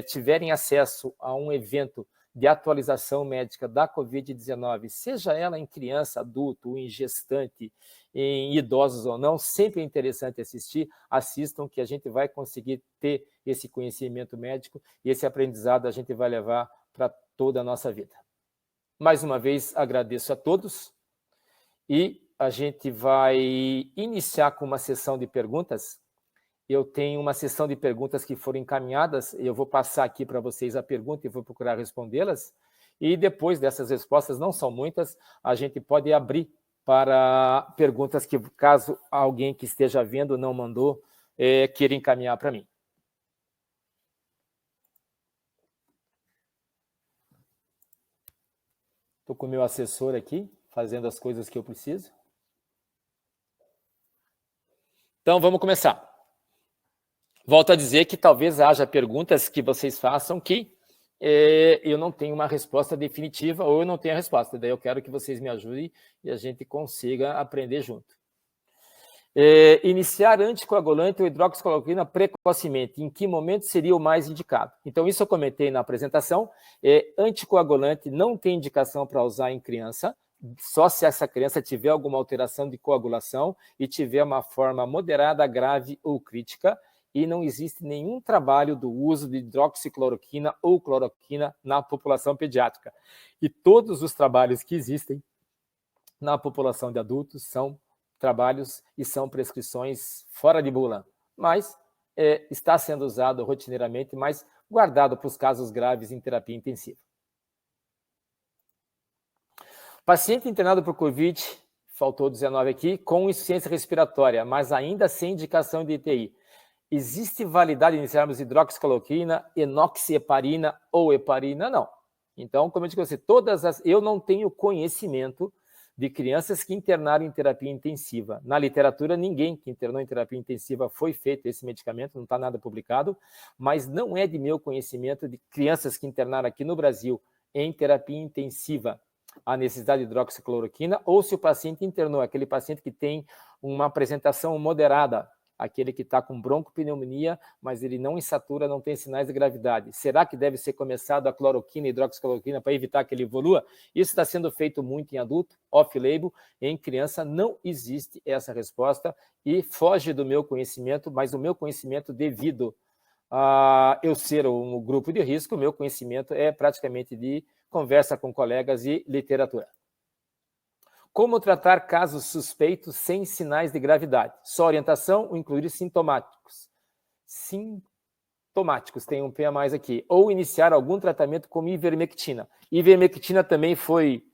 tiverem acesso a um evento de atualização médica da Covid-19, seja ela em criança, adulto, em gestante, em idosos ou não, sempre é interessante assistir, assistam que a gente vai conseguir ter esse conhecimento médico e esse aprendizado a gente vai levar para toda a nossa vida. Mais uma vez, agradeço a todos e a gente vai iniciar com uma sessão de perguntas. Eu tenho uma sessão de perguntas que foram encaminhadas, eu vou passar aqui para vocês a pergunta e vou procurar respondê-las, e depois dessas respostas, não são muitas, a gente pode abrir para perguntas que, caso alguém que esteja vendo não mandou, queira encaminhar para mim. Estou com o meu assessor aqui, fazendo as coisas que eu preciso. Então, vamos começar. Volto a dizer que talvez haja perguntas que vocês façam que eu não tenho uma resposta definitiva ou eu não tenho a resposta. Daí eu quero que vocês me ajudem e a gente consiga aprender junto. Iniciar anticoagulante ou hidroxicloroquina precocemente, em que momento seria o mais indicado? Então, isso eu comentei na apresentação. Anticoagulante não tem indicação para usar em criança, só se essa criança tiver alguma alteração de coagulação e tiver uma forma moderada, grave ou crítica, e não existe nenhum trabalho do uso de hidroxicloroquina ou cloroquina na população pediátrica. E todos os trabalhos que existem na população de adultos são trabalhos e são prescrições fora de bula, mas está sendo usado rotineiramente, mas guardado para os casos graves em terapia intensiva. Paciente internado por Covid, faltou 19 aqui, com insuficiência respiratória, mas ainda sem indicação de ITI. Existe validade de iniciarmos hidroxicloroquina, enoxieparina ou heparina? Não. Então, como eu disse a você, eu não tenho conhecimento de crianças que internaram em terapia intensiva. Na literatura, ninguém que internou em terapia intensiva foi feito esse medicamento, não está nada publicado, mas não é de meu conhecimento de crianças que internaram aqui no Brasil em terapia intensiva a necessidade de hidroxicloroquina, ou se o paciente internou, aquele paciente que tem uma apresentação moderada, aquele que está com broncopneumonia, mas ele não insatura, não tem sinais de gravidade. Será que deve ser começado a cloroquina e hidroxicloroquina para evitar que ele evolua? Isso está sendo feito muito em adulto, off-label. Em criança não existe essa resposta e foge do meu conhecimento, mas o meu conhecimento, devido a eu ser um grupo de risco, o meu conhecimento é praticamente de conversa com colegas e literatura. Como tratar casos suspeitos sem sinais de gravidade? Só orientação ou incluir sintomáticos? Sintomáticos, tem um P a mais aqui. Ou iniciar algum tratamento com ivermectina. Ivermectina também foi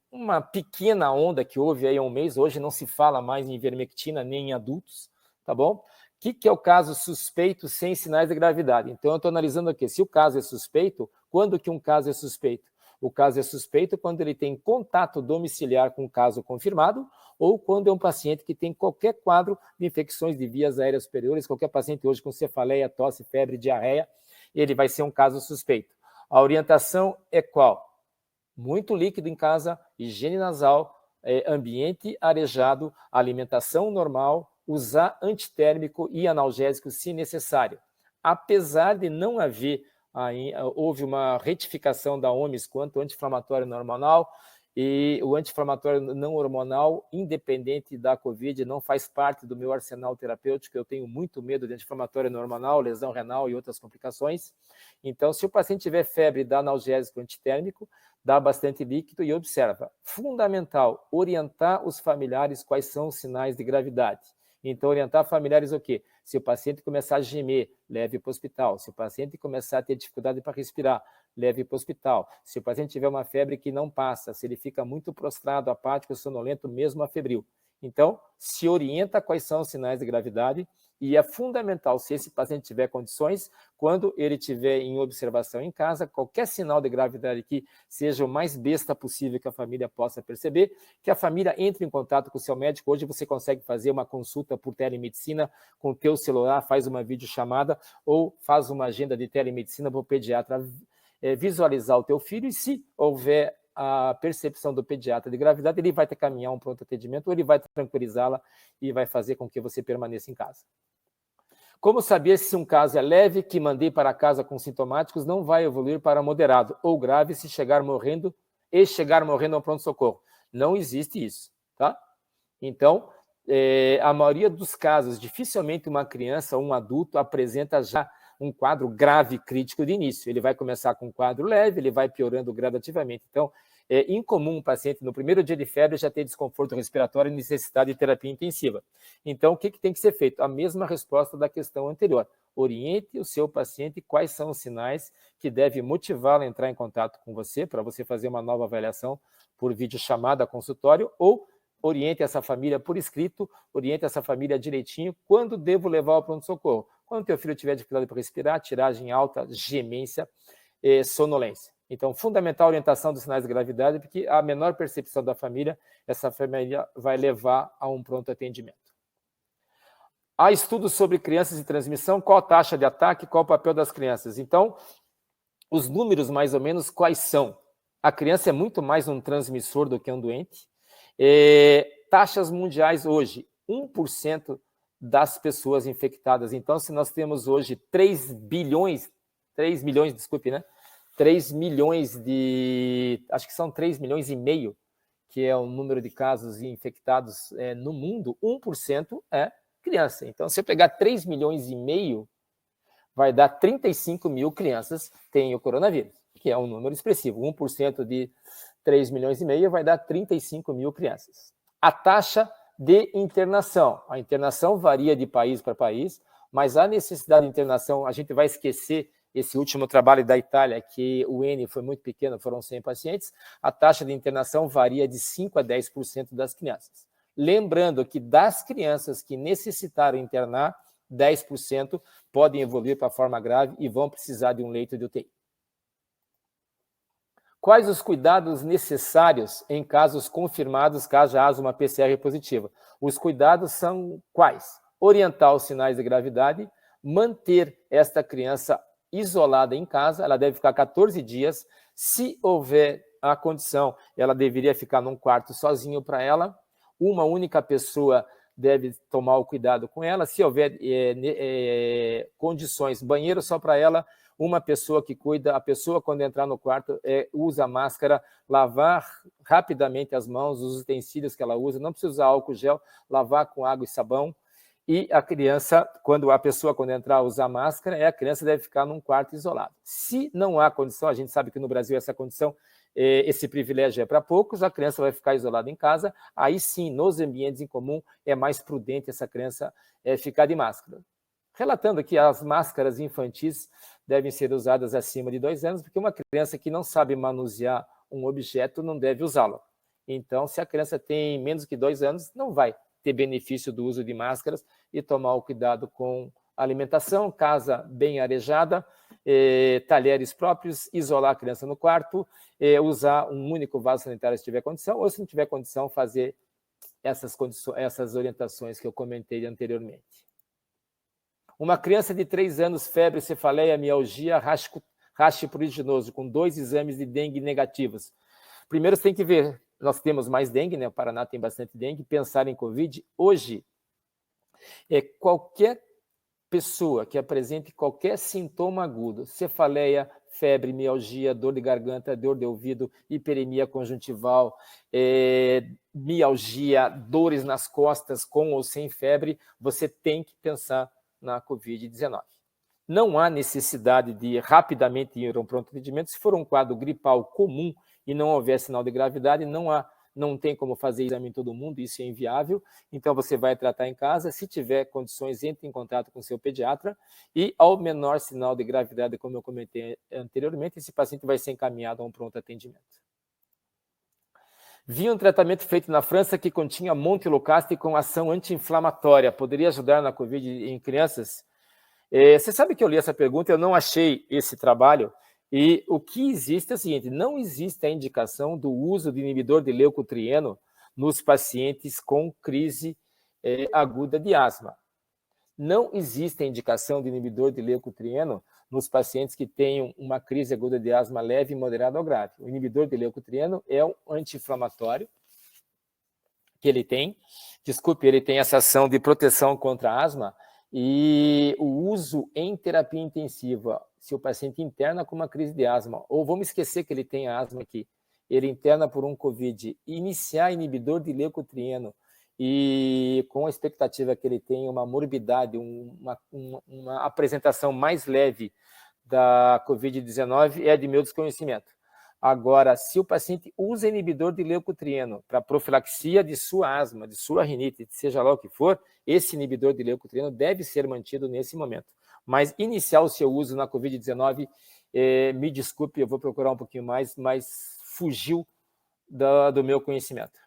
uma pequena onda que houve aí há um mês. Hoje não se fala mais em ivermectina nem em adultos, tá bom? O que é o caso suspeito sem sinais de gravidade? Então, eu estou analisando aqui, se o caso é suspeito, quando que um caso é suspeito? O caso é suspeito quando ele tem contato domiciliar com o caso confirmado ou quando é um paciente que tem qualquer quadro de infecções de vias aéreas superiores, qualquer paciente hoje com cefaleia, tosse, febre, diarreia, ele vai ser um caso suspeito. A orientação é qual? Muito líquido em casa, higiene nasal, ambiente arejado, alimentação normal, usar antitérmico e analgésico se necessário. Apesar de não haver houve uma retificação da OMS quanto ao anti-inflamatório não hormonal, e o anti-inflamatório não hormonal, independente da Covid, não faz parte do meu arsenal terapêutico. Eu tenho muito medo de anti-inflamatório não hormonal, lesão renal e outras complicações. Então, se o paciente tiver febre, dá analgésico antitérmico, dá bastante líquido e observa. Fundamental, orientar os familiares quais são os sinais de gravidade. Então, orientar familiares o quê? Se o paciente começar a gemer, leve para o hospital. Se o paciente começar a ter dificuldade para respirar, leve para o hospital. Se o paciente tiver uma febre que não passa, se ele fica muito prostrado, apático, sonolento, mesmo afebril. Então, se orienta quais são os sinais de gravidade e é fundamental, se esse paciente tiver condições, quando ele estiver em observação em casa, qualquer sinal de gravidade que seja o mais besta possível que a família possa perceber, que a família entre em contato com o seu médico. Hoje você consegue fazer uma consulta por telemedicina com o teu celular, faz uma videochamada ou faz uma agenda de telemedicina para o pediatra visualizar o teu filho e se houver a percepção do pediatra de gravidade, ele vai te caminhar um pronto atendimento ou ele vai tranquilizá-la e vai fazer com que você permaneça em casa. Como saber se um caso é leve, que mandei para casa com sintomáticos, não vai evoluir para moderado ou grave se chegar morrendo ao pronto-socorro? Não existe isso, tá? Então, a maioria dos casos, dificilmente uma criança ou um adulto apresenta já um quadro grave crítico de início. Ele vai começar com um quadro leve, ele vai piorando gradativamente. Então, é incomum um paciente, no primeiro dia de febre, já ter desconforto respiratório e necessidade de terapia intensiva. Então, o que tem que ser feito? A mesma resposta da questão anterior. Oriente o seu paciente quais são os sinais que devem motivá-lo a entrar em contato com você, para você fazer uma nova avaliação por videochamada, consultório, ou oriente essa família por escrito, oriente essa família direitinho, quando devo levar ao pronto-socorro. Quando teu filho tiver dificuldade para respirar, tiragem alta, gemência, sonolência. Então, fundamental a orientação dos sinais de gravidade, porque a menor percepção da família, essa família vai levar a um pronto atendimento. Há estudos sobre crianças em transmissão, qual a taxa de ataque, qual o papel das crianças. Então, os números mais ou menos quais são? A criança é muito mais um transmissor do que um doente. Taxas mundiais hoje, 1% das pessoas infectadas. Então, se nós temos hoje 3 milhões acho que são 3 milhões e meio, que é o número de casos infectados no mundo, 1% é criança. Então, se eu pegar 3 milhões e meio, vai dar 35 mil crianças têm o coronavírus, que é um número expressivo. 1% de 3 milhões e meio vai dar 35 mil crianças. A taxa de internação. A internação varia de país para país, mas a necessidade de internação, a gente vai esquecer esse último trabalho da Itália, que o N foi muito pequeno, foram 100 pacientes, a taxa de internação varia de 5% a 10% das crianças. Lembrando que das crianças que necessitaram internar, 10% podem evoluir para a forma grave e vão precisar de um leito de UTI. Quais os cuidados necessários em casos confirmados, caso haja uma PCR positiva? Os cuidados são quais? Orientar os sinais de gravidade, manter esta criança isolada em casa, ela deve ficar 14 dias. Se houver a condição, ela deveria ficar num quarto sozinho para ela. Uma única pessoa deve tomar o cuidado com ela. Se houver condições, banheiro só para ela, uma pessoa que cuida, a pessoa quando entrar no quarto usa máscara, lavar rapidamente as mãos, os utensílios que ela usa, não precisa usar álcool gel, lavar com água e sabão. E a criança, quando entrar usar máscara, a criança deve ficar num quarto isolado. Se não há condição, a gente sabe que no Brasil essa condição, esse privilégio é para poucos, a criança vai ficar isolada em casa, aí sim, nos ambientes em comum, é mais prudente essa criança ficar de máscara. Relatando que as máscaras infantis devem ser usadas acima de 2 anos, porque uma criança que não sabe manusear um objeto não deve usá-lo. Então, se a criança tem menos que 2 anos, não vai ter benefício do uso de máscaras e tomar o cuidado com alimentação, casa bem arejada, talheres próprios, isolar a criança no quarto, usar um único vaso sanitário se tiver condição, ou se não tiver condição, fazer essas orientações que eu comentei anteriormente. Uma criança de 3 anos, febre, cefaleia, mialgia, raste pruriginoso, com 2 exames de dengue negativos. Primeiro você tem que ver, nós temos mais dengue, né? O Paraná tem bastante dengue, pensar em Covid. Hoje, qualquer pessoa que apresente qualquer sintoma agudo, cefaleia, febre, mialgia, dor de garganta, dor de ouvido, hiperemia conjuntival, mialgia, dores nas costas com ou sem febre, você tem que pensar na Covid-19. Não há necessidade de rapidamente ir a um pronto atendimento. Se for um quadro gripal comum e não houver sinal de gravidade, não há não tem como fazer exame em todo mundo, isso é inviável, então você vai tratar em casa, se tiver condições, entre em contato com o seu pediatra, e ao menor sinal de gravidade, como eu comentei anteriormente, esse paciente vai ser encaminhado a um pronto atendimento. Vi um tratamento feito na França que continha montelukast com ação anti-inflamatória, poderia ajudar na Covid em crianças? Você sabe que eu li essa pergunta, eu não achei esse trabalho, e o que existe é o seguinte, não existe a indicação do uso de inibidor de leucotrieno nos pacientes com crise aguda de asma. Não existe a indicação de inibidor de leucotrieno nos pacientes que tenham uma crise aguda de asma leve, moderada ou grave. O inibidor de leucotrieno é um anti-inflamatório que ele tem, ele tem essa ação de proteção contra a asma, e o uso em terapia intensiva, se o paciente interna com uma crise de asma, ou vamos esquecer que ele tem asma aqui, ele interna por um COVID, iniciar inibidor de leucotrieno, e com a expectativa que ele tenha uma morbidade, uma apresentação mais leve da Covid-19, é de meu desconhecimento. Agora, se o paciente usa inibidor de leucotrieno para profilaxia de sua asma, de sua rinite, seja lá o que for, esse inibidor de leucotrieno deve ser mantido nesse momento. Mas iniciar o seu uso na Covid-19, me desculpe, eu vou procurar um pouquinho mais, mas fugiu do meu conhecimento.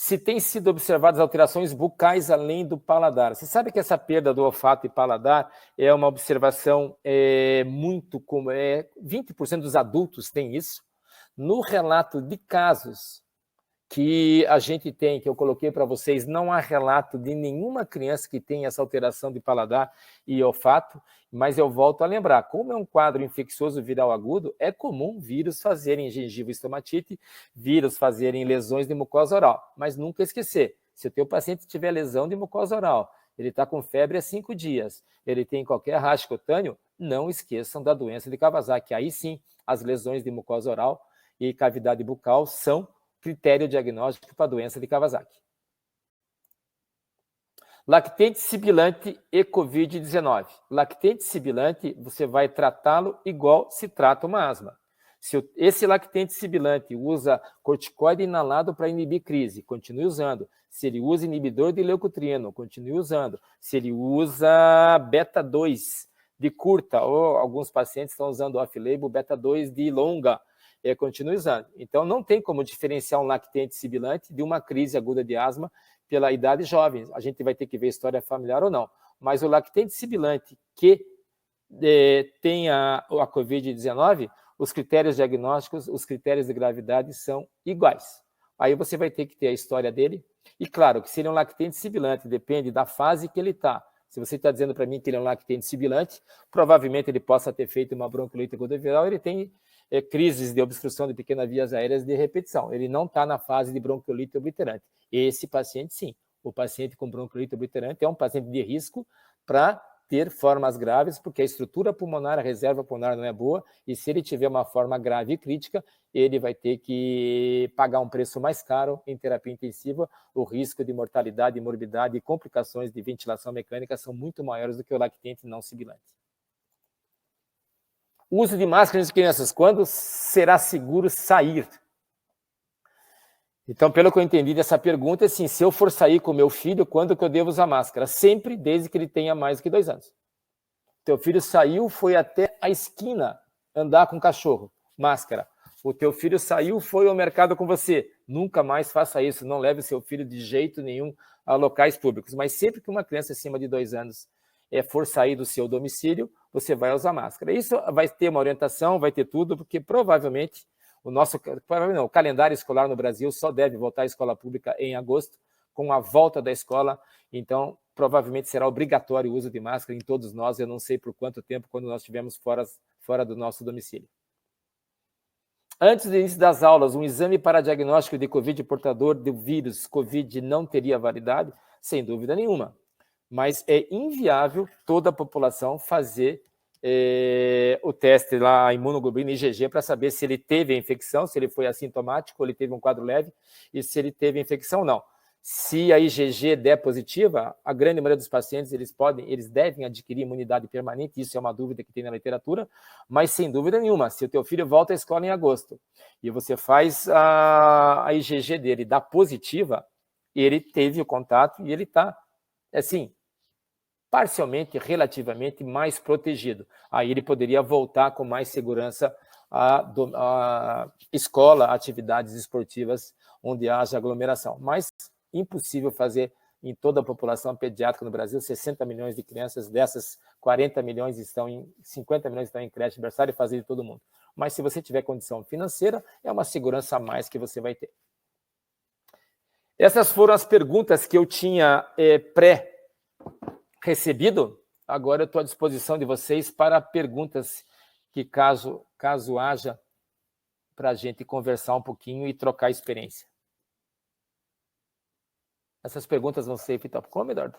Se tem sido observadas alterações bucais além do paladar. Você sabe que essa perda do olfato e paladar é uma observação muito comum. 20% dos adultos têm isso. No relato de casos que a gente tem, que eu coloquei para vocês, não há relato de nenhuma criança que tenha essa alteração de paladar e olfato, mas eu volto a lembrar, como é um quadro infeccioso viral agudo, é comum vírus fazerem gengiva estomatite, vírus fazerem lesões de mucosa oral, mas nunca esquecer, se o teu paciente tiver lesão de mucosa oral, ele está com febre há 5 dias, ele tem qualquer rasgo cutâneo, não esqueçam da doença de Kawasaki. Aí sim, as lesões de mucosa oral e cavidade bucal são critério diagnóstico para a doença de Kawasaki. Lactente sibilante e Covid-19. Lactente sibilante, você vai tratá-lo igual se trata uma asma. Se esse lactente sibilante usa corticoide inalado para inibir crise, continue usando. Se ele usa inibidor de leucotrieno, continue usando. Se ele usa beta-2 de curta, ou alguns pacientes estão usando off-label beta-2 de longa, continue usando. Então, não tem como diferenciar um lactente sibilante de uma crise aguda de asma pela idade jovem. A gente vai ter que ver história familiar ou não. Mas o lactente sibilante que tem a Covid-19, os critérios diagnósticos, os critérios de gravidade são iguais. Aí você vai ter que ter a história dele. E claro, que se ele é um lactente sibilante, depende da fase que ele está. Se você está dizendo para mim que ele é um lactente sibilante, provavelmente ele possa ter feito uma bronquiolite aguda viral, ele tem crises de obstrução de pequenas vias aéreas de repetição. Ele não está na fase de bronquiolite obliterante. Esse paciente, sim. O paciente com bronquiolite obliterante é um paciente de risco para ter formas graves, porque a estrutura pulmonar, a reserva pulmonar não é boa, e se ele tiver uma forma grave e crítica, ele vai ter que pagar um preço mais caro em terapia intensiva. O risco de mortalidade, morbidade e complicações de ventilação mecânica são muito maiores do que o lactente não sibilante. Uso de máscara nas crianças. Quando será seguro sair? Então, pelo que eu entendi dessa pergunta, é assim, se eu for sair com meu filho, quando que eu devo usar máscara? Sempre, desde que ele tenha mais do que 2 anos. Teu filho saiu, foi até a esquina andar com o cachorro, máscara. O teu filho saiu, foi ao mercado com você. Nunca mais faça isso, não leve seu filho de jeito nenhum a locais públicos. Mas sempre que uma criança acima de 2 anos for sair do seu domicílio, você vai usar máscara. Isso vai ter uma orientação, vai ter tudo, porque provavelmente o calendário escolar no Brasil só deve voltar à escola pública em agosto, com a volta da escola, então provavelmente será obrigatório o uso de máscara em todos nós, eu não sei por quanto tempo, quando nós estivermos fora do nosso domicílio. Antes do início das aulas, um exame para diagnóstico de Covid portador do vírus Covid não teria validade? Sem dúvida nenhuma. Mas é inviável toda a população fazer o teste lá, a imunoglobulina IgG, para saber se ele teve a infecção, se ele foi assintomático, ou ele teve um quadro leve, e se ele teve a infecção ou não. Se a IgG der positiva, a grande maioria dos pacientes eles devem adquirir imunidade permanente, isso é uma dúvida que tem na literatura, mas sem dúvida nenhuma, se o teu filho volta à escola em agosto e você faz a IgG dele dá positiva, ele teve o contato e ele está, assim, parcialmente, relativamente mais protegido. Aí ele poderia voltar com mais segurança à escola, atividades esportivas onde haja aglomeração. Mas impossível fazer em toda a população pediátrica no Brasil, 60 milhões de crianças, dessas 50 milhões estão em creche berçário e fazer de todo mundo. Mas se você tiver condição financeira, é uma segurança a mais que você vai ter. Essas foram as perguntas que eu tinha pré-recebido. Agora eu estou à disposição de vocês para perguntas que caso haja para a gente conversar um pouquinho e trocar experiência. Essas perguntas vão ser feitas como, Eduardo?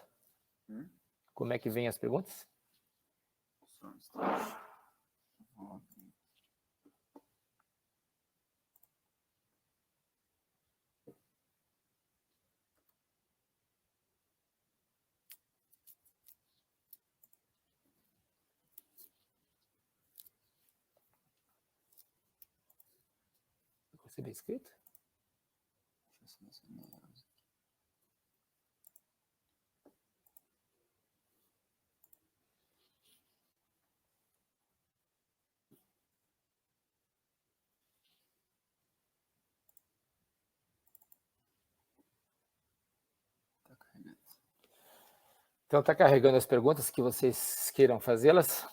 Como é que vem as perguntas? Você bem escrito? Então, está carregando as perguntas que vocês queiram fazê-las?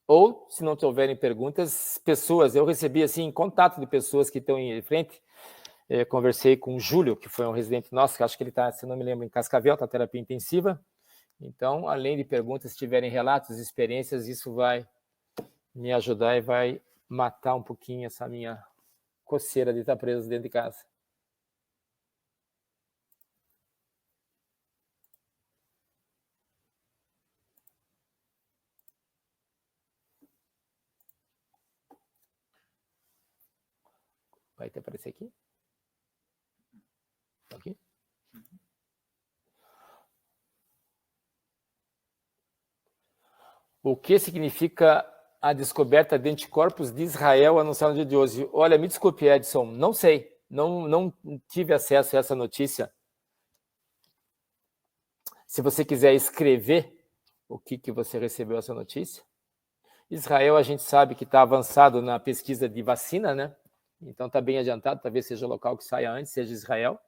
Ou, se não tiverem perguntas, pessoas, eu recebi, assim, contato de pessoas que estão em frente, conversei com o Júlio, que foi um residente nosso, que acho que ele está, se não me lembro, em Cascavel, está terapia intensiva. Então, além de perguntas, se tiverem relatos, experiências, isso vai me ajudar e vai matar um pouquinho essa minha coceira de estar preso dentro de casa. Vai ter aparecer aqui? Aqui? O que significa a descoberta de anticorpos de Israel anunciada no dia de hoje? Olha, me desculpe, Edson, não sei. Não tive acesso a essa notícia. Se você quiser escrever o que você recebeu essa notícia. Israel, a gente sabe que está avançado na pesquisa de vacina, né? Então está bem adiantado, talvez seja o local que saia antes, seja Israel.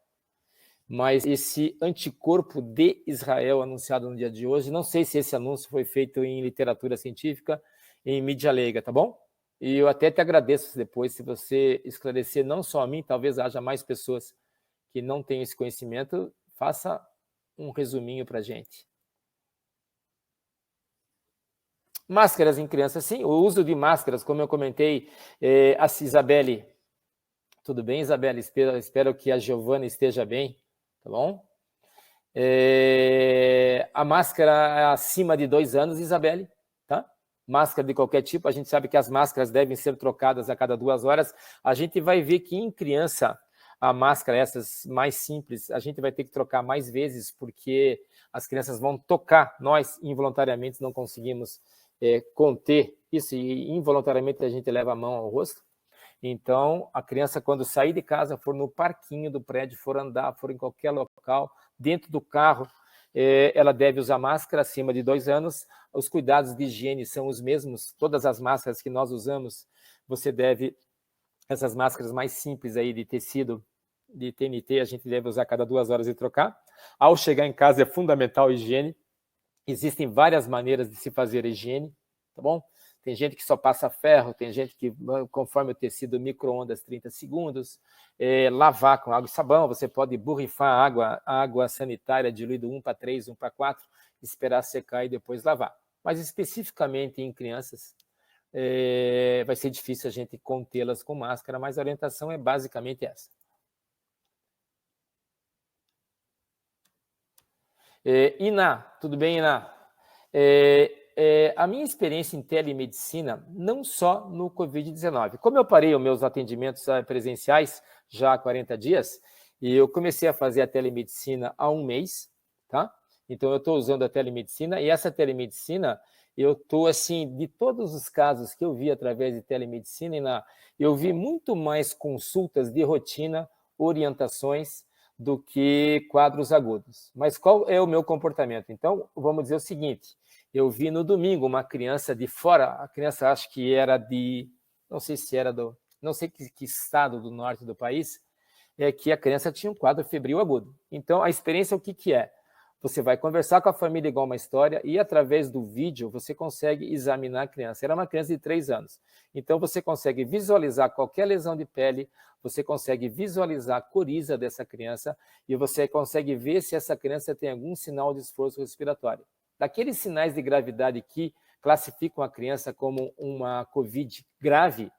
Mas esse anticorpo de Israel anunciado no dia de hoje, não sei se esse anúncio foi feito em literatura científica, em mídia leiga, tá bom? E eu até te agradeço depois, se você esclarecer não só a mim, talvez haja mais pessoas que não tenham esse conhecimento, faça um resuminho para a gente. Máscaras em crianças, sim, o uso de máscaras, como eu comentei, a Isabelle, tudo bem, Isabelle? Espero que a Giovana esteja bem, tá bom? A máscara acima de 2 anos, Isabelle, tá? Máscara de qualquer tipo, a gente sabe que as máscaras devem ser trocadas a cada 2 horas. A gente vai ver que em criança, a máscara, essas mais simples, a gente vai ter que trocar mais vezes, porque as crianças vão tocar, nós involuntariamente não conseguimos conter isso, e involuntariamente a gente leva a mão ao rosto. Então, a criança, quando sair de casa, for no parquinho do prédio, for andar, for em qualquer local, dentro do carro, ela deve usar máscara acima de 2 anos. Os cuidados de higiene são os mesmos, todas as máscaras que nós usamos, você deve, essas máscaras mais simples aí de tecido, de TNT, a gente deve usar a cada 2 horas e trocar. Ao chegar em casa, é fundamental a higiene. Existem várias maneiras de se fazer a higiene, tá bom? Tem gente que só passa ferro, tem gente que, conforme o tecido, micro-ondas 30 segundos, lavar com água e sabão, você pode borrifar água sanitária diluída 1:3, 1:4, esperar secar e depois lavar. Mas especificamente em crianças, vai ser difícil a gente contê-las com máscara, mas a orientação é basicamente essa. Iná, tudo bem, Iná? A minha experiência em telemedicina, não só no Covid-19. Como eu parei os meus atendimentos presenciais já há 40 dias, E eu comecei a fazer a telemedicina há um mês, tá? Então, eu estou usando a telemedicina, e essa telemedicina, eu estou, assim, de todos os casos que eu vi através de telemedicina, eu vi muito mais consultas de rotina, orientações, do que quadros agudos. Mas qual é o meu comportamento? Então, vamos dizer o seguinte, eu vi no domingo uma criança de fora, a criança acho que era de, não sei se era do, não sei que estado do norte do país, é que a criança tinha um quadro febril agudo. Então, a experiência, o que é? Você vai conversar com a família igual uma história e, através do vídeo, você consegue examinar a criança. Era uma criança de 3 anos. Então, você consegue visualizar qualquer lesão de pele, você consegue visualizar a coriza dessa criança e você consegue ver se essa criança tem algum sinal de esforço respiratório. Daqueles sinais de gravidade que classificam a criança como uma COVID grave,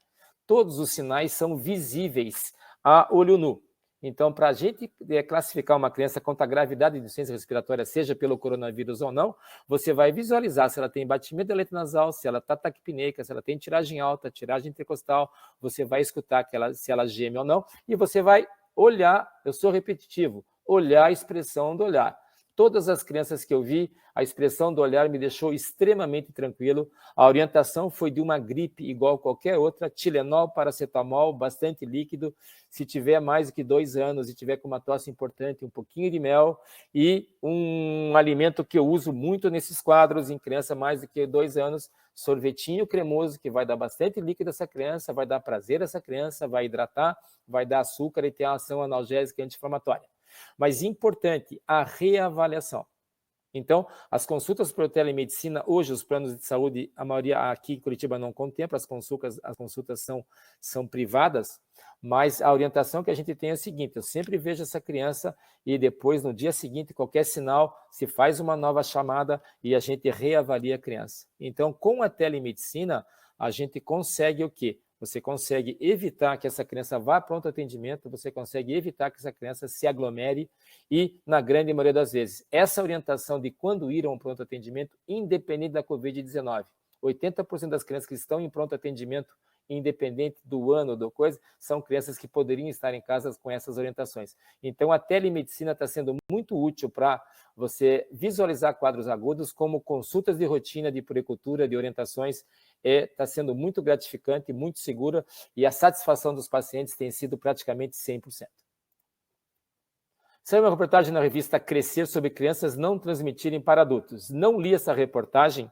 todos os sinais são visíveis a olho nu. Então, para a gente classificar uma criança quanto à gravidade de insuficiência respiratória, seja pelo coronavírus ou não, você vai visualizar se ela tem batimento de leito nasal, se ela está taquipneica, se ela tem tiragem alta, tiragem intercostal, você vai escutar se ela geme ou não, e você vai olhar, eu sou repetitivo, olhar a expressão do olhar. Todas as crianças que eu vi, a expressão do olhar me deixou extremamente tranquilo. A orientação foi de uma gripe igual qualquer outra, Tilenol, paracetamol, bastante líquido. Se tiver mais do que 2 anos e tiver com uma tosse importante, um pouquinho de mel e um alimento que eu uso muito nesses quadros em criança mais do que 2 anos, sorvetinho cremoso, que vai dar bastante líquido a essa criança, vai dar prazer a essa criança, vai hidratar, vai dar açúcar e ter uma ação analgésica e anti-inflamatória. Mas importante, a reavaliação. Então, as consultas por telemedicina, hoje os planos de saúde, a maioria aqui em Curitiba não contempla, as consultas são privadas, mas a orientação que a gente tem é a seguinte, eu sempre vejo essa criança e depois, no dia seguinte, qualquer sinal, se faz uma nova chamada e a gente reavalia a criança. Então, com a telemedicina, a gente consegue o quê? Você consegue evitar que essa criança vá a pronto atendimento, você consegue evitar que essa criança se aglomere e, na grande maioria das vezes, essa orientação de quando ir a um pronto atendimento, independente da Covid-19. 80% das crianças que estão em pronto atendimento, independente do ano ou da coisa, são crianças que poderiam estar em casa com essas orientações. Então, a telemedicina está sendo muito útil para você visualizar quadros agudos, como consultas de rotina, de puericultura, de orientações, está sendo muito gratificante, muito segura, e a satisfação dos pacientes tem sido praticamente 100%. Saiu uma reportagem na revista Crescer sobre crianças não transmitirem para adultos. Não li essa reportagem,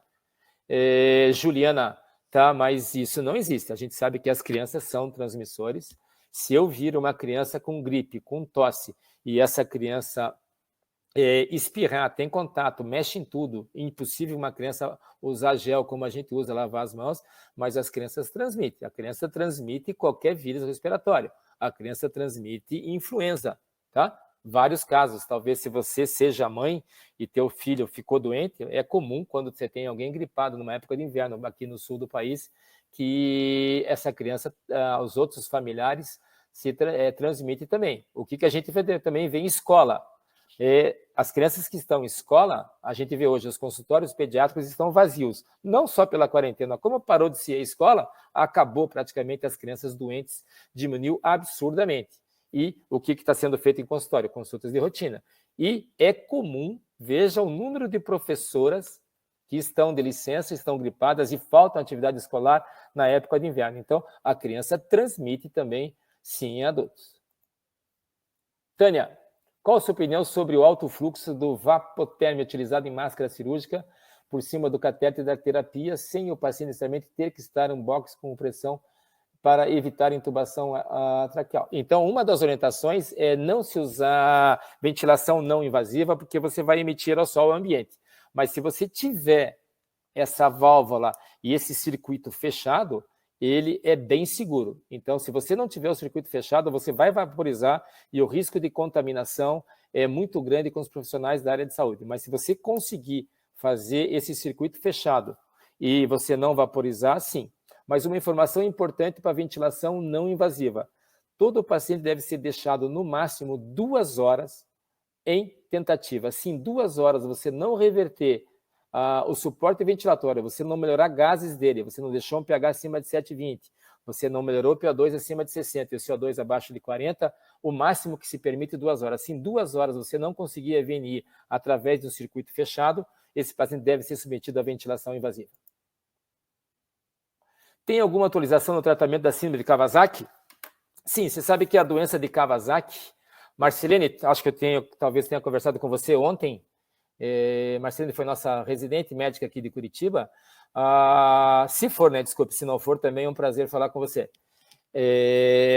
Juliana, tá? Mas isso não existe. A gente sabe que as crianças são transmissores. Se eu vir uma criança com gripe, com tosse, e essa criança espirrar, tem contato, mexe em tudo, impossível uma criança usar gel como a gente usa, lavar as mãos, mas as crianças transmitem. A criança transmite qualquer vírus respiratório. A criança transmite influenza, tá? Vários casos. Talvez se você seja mãe e teu filho ficou doente, é comum quando você tem alguém gripado numa época de inverno, aqui no sul do país, que essa criança, os outros familiares, se transmite também. O que a gente também vê em escola? As crianças que estão em escola, a gente vê hoje, os consultórios pediátricos estão vazios, não só pela quarentena, como parou de ser a escola, acabou praticamente as crianças doentes, diminuiu absurdamente. E o que está sendo feito em consultório? Consultas de rotina. E é comum, veja o número de professoras que estão de licença, estão gripadas e faltam atividade escolar na época de inverno. Então, a criança transmite também, sim, em adultos. Tânia, qual a sua opinião sobre o alto fluxo do vapotérmio utilizado em máscara cirúrgica por cima do catéter da terapia, sem o paciente necessariamente ter que estar em um box com pressão para evitar intubação traqueal? Então, uma das orientações é não se usar ventilação não invasiva, porque você vai emitir aerossol ao ambiente. Mas se você tiver essa válvula e esse circuito fechado, ele é bem seguro. Então, se você não tiver o circuito fechado, você vai vaporizar e o risco de contaminação é muito grande com os profissionais da área de saúde. Mas se você conseguir fazer esse circuito fechado e você não vaporizar, sim. Mas uma informação importante para a ventilação não invasiva. Todo paciente deve ser deixado no máximo 2 horas em tentativa. Se em 2 horas você não reverter o suporte ventilatório, você não melhorar gases dele, você não deixou um pH acima de 7,20, Você não melhorou o PO2 acima de 60 e o CO2 abaixo de 40, o máximo que se permite 2 horas. Se em 2 horas você não conseguir a VNI através de um circuito fechado, esse paciente deve ser submetido à ventilação invasiva. Tem alguma atualização no tratamento da síndrome de Kawasaki? Sim, você sabe que a doença de Kawasaki, Marcelene, acho que talvez tenha conversado com você ontem, Marcelene foi nossa residente médica aqui de Curitiba. Se for, né? Desculpe, se não for, também é um prazer falar com você.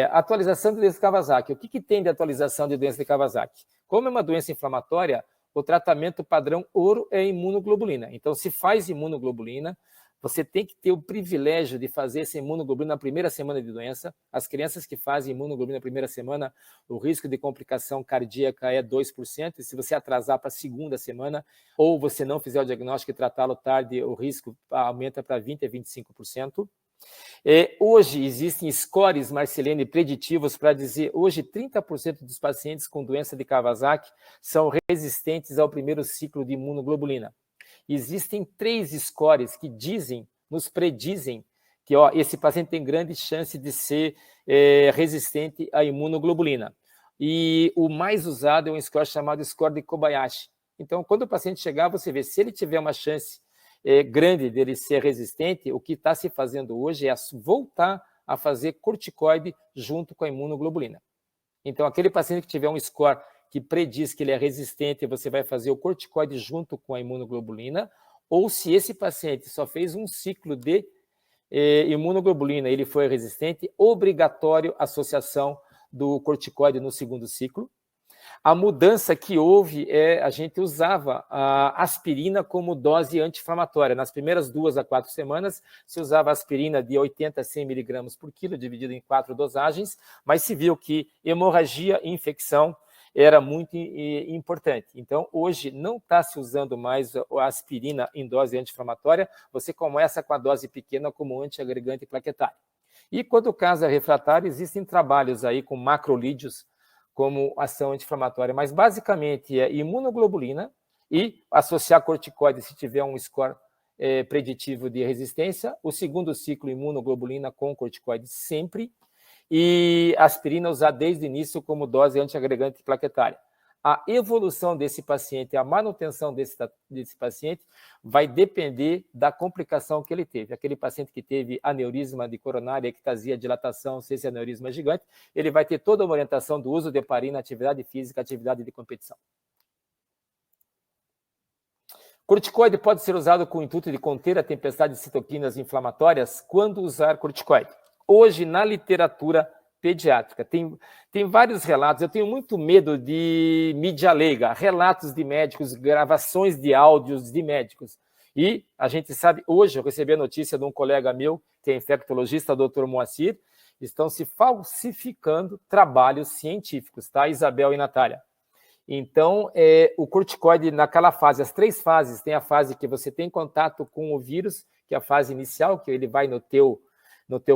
Atualização de doença de Kawasaki. O que tem de atualização de doença de Kawasaki? Como é uma doença inflamatória, o tratamento padrão ouro é imunoglobulina. Então, se faz imunoglobulina, você tem que ter o privilégio de fazer essa imunoglobulina na primeira semana de doença. As crianças que fazem imunoglobulina na primeira semana, o risco de complicação cardíaca é 2%, e se você atrasar para a segunda semana, ou você não fizer o diagnóstico e tratá-lo tarde, o risco aumenta para 20% a 25%. Hoje existem scores, Marcelene, preditivos para dizer, hoje 30% dos pacientes com doença de Kawasaki são resistentes ao primeiro ciclo de imunoglobulina. Existem 3 scores que nos predizem que esse paciente tem grande chance de ser resistente à imunoglobulina. E o mais usado é um score chamado score de Kobayashi. Então, quando o paciente chegar, você vê, se ele tiver uma chance grande dele ser resistente, o que está se fazendo hoje é voltar a fazer corticoide junto com a imunoglobulina. Então, aquele paciente que tiver um score que prediz que ele é resistente, você vai fazer o corticoide junto com a imunoglobulina, ou se esse paciente só fez um ciclo de imunoglobulina, ele foi resistente, obrigatório associação do corticoide no segundo ciclo. A mudança que houve a gente usava a aspirina como dose anti-inflamatória. Nas primeiras 2 a 4 semanas, se usava aspirina de 80 a 100 mg por quilo, dividido em 4 dosagens, mas se viu que hemorragia e infecção era muito importante. Então, hoje não está se usando mais a aspirina em dose anti-inflamatória, você começa com a dose pequena como antiagregante plaquetário. E quando o caso é refratário, existem trabalhos aí com macrolídeos como ação anti-inflamatória, mas basicamente é imunoglobulina e associar corticoide se tiver um score preditivo de resistência, o segundo ciclo imunoglobulina com corticoide sempre, e aspirina usar desde o início como dose antiagregante plaquetária. A evolução desse paciente, a manutenção desse paciente vai depender da complicação que ele teve. Aquele paciente que teve aneurisma de coronária, ectasia, dilatação, se esse aneurisma é gigante, ele vai ter toda uma orientação do uso de heparina, atividade física, atividade de competição. Corticoide pode ser usado com o intuito de conter a tempestade de citoquinas inflamatórias. Quando usar corticoide? Hoje, na literatura pediátrica, tem vários relatos. Eu tenho muito medo de mídia leiga, relatos de médicos, gravações de áudios de médicos. E a gente sabe, hoje eu recebi a notícia de um colega meu, que é infectologista, Dr. Moacir, estão se falsificando trabalhos científicos, tá, Isabel e Natália? Então, o corticoide, naquela fase, as 3 fases, tem a fase que você tem contato com o vírus, que é a fase inicial, que ele vai no teu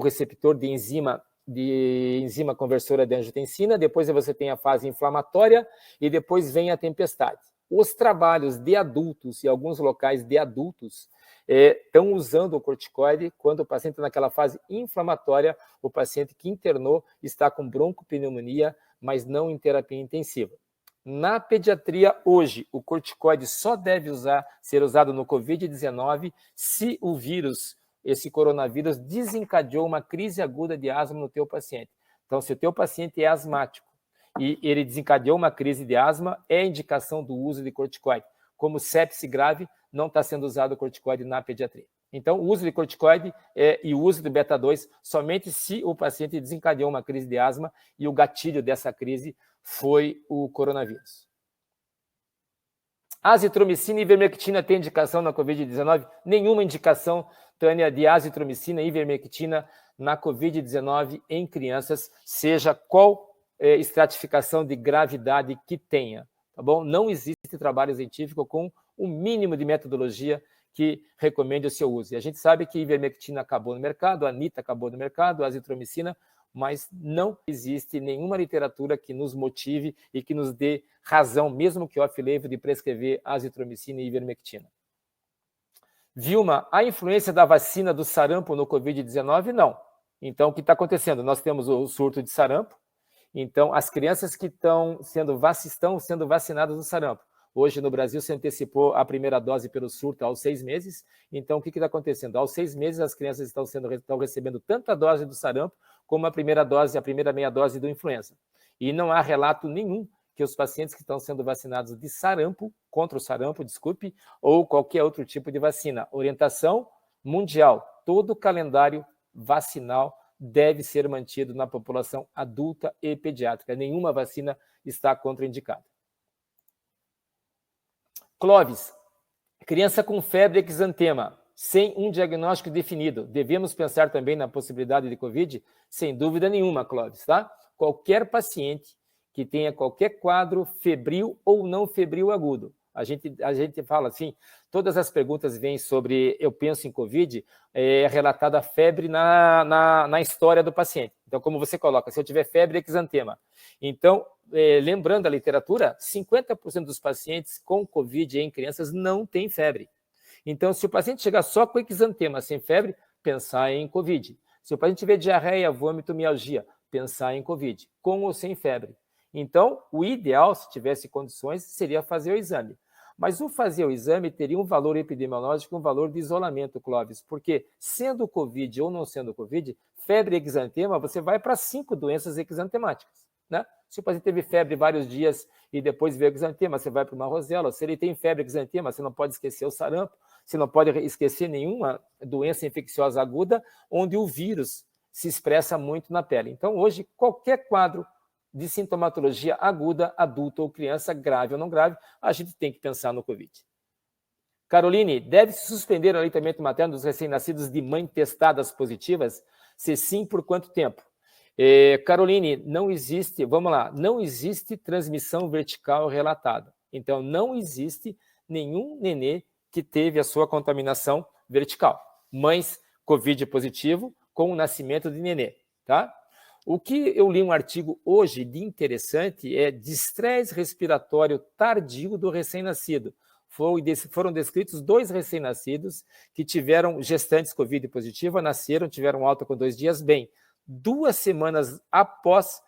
receptor de enzima conversora de angiotensina, depois você tem a fase inflamatória e depois vem a tempestade. Os trabalhos de adultos e alguns locais de adultos estão usando o corticoide quando o paciente está naquela fase inflamatória, o paciente que internou está com broncopneumonia, mas não em terapia intensiva. Na pediatria, hoje, o corticoide só deve ser usado no COVID-19 se o vírus, esse coronavírus, desencadeou uma crise aguda de asma no teu paciente. Então, se o teu paciente é asmático e ele desencadeou uma crise de asma, é indicação do uso de corticoide. Como sepse grave, não está sendo usado corticoide na pediatria. Então, o uso de corticoide e o uso do beta-2 somente se o paciente desencadeou uma crise de asma e o gatilho dessa crise foi o coronavírus. Azitromicina e ivermectina tem indicação na Covid-19? Nenhuma indicação, Tânia, de azitromicina e ivermectina na Covid-19 em crianças, seja qual estratificação de gravidade que tenha, tá bom? Não existe trabalho científico com o mínimo de metodologia que recomende o seu uso. E a gente sabe que ivermectina acabou no mercado, a anita acabou no mercado, a azitromicina, mas não existe nenhuma literatura que nos motive e que nos dê razão, mesmo que off-label, de prescrever azitromicina e ivermectina. Vilma, a influência da vacina do sarampo no Covid-19? Não. Então, o que está acontecendo? Nós temos o surto de sarampo. Então, as crianças que estão sendo vacinadas do sarampo. Hoje, no Brasil, se antecipou a primeira dose pelo surto aos 6 meses. Então, o que está acontecendo? Aos 6 meses, as crianças estão recebendo tanto a dose do sarampo como a primeira meia dose do influenza. E não há relato nenhum que os pacientes que estão sendo vacinados de sarampo, contra o sarampo, desculpe, ou qualquer outro tipo de vacina. Orientação mundial, todo o calendário vacinal deve ser mantido na população adulta e pediátrica. Nenhuma vacina está contraindicada. Clóvis, criança com febre e exantema, sem um diagnóstico definido. Devemos pensar também na possibilidade de Covid? Sem dúvida nenhuma, Clóvis, tá? Qualquer paciente que tenha qualquer quadro febril ou não febril agudo. A gente fala assim, todas as perguntas vêm sobre eu penso em Covid, relatada a febre na história do paciente. Então, como você coloca, se eu tiver febre e exantema. Então, lembrando a literatura, 50% dos pacientes com Covid em crianças não têm febre. Então, se o paciente chegar só com exantema sem febre, pensar em Covid. Se o paciente tiver diarreia, vômito, mialgia, pensar em Covid, com ou sem febre. Então, o ideal, se tivesse condições, seria fazer o exame. Mas o fazer o exame teria um valor epidemiológico, um valor de isolamento, Clóvis, porque sendo Covid ou não sendo Covid, febre e exantema, você vai para 5 doenças exantemáticas, né? Se o paciente teve febre vários dias e depois veio exantema, você vai para uma rosela. Se ele tem febre e exantema, você não pode esquecer o sarampo, você não pode esquecer nenhuma doença infecciosa aguda onde o vírus se expressa muito na pele. Então, hoje, qualquer quadro de sintomatologia aguda, adulto ou criança, grave ou não grave, a gente tem que pensar no Covid. Caroline, deve-se suspender o aleitamento materno dos recém-nascidos de mãe testadas positivas? Se sim, por quanto tempo? Caroline, não existe, vamos lá, não existe transmissão vertical relatada. Então, não existe nenhum nenê que teve a sua contaminação vertical. Mães Covid positivo com o nascimento de nenê, tá? O que eu li um artigo hoje de interessante é de estresse respiratório tardio do recém-nascido. Foram descritos 2 recém-nascidos que tiveram gestantes Covid positiva, nasceram, tiveram alta com 2 dias, bem. 2 semanas após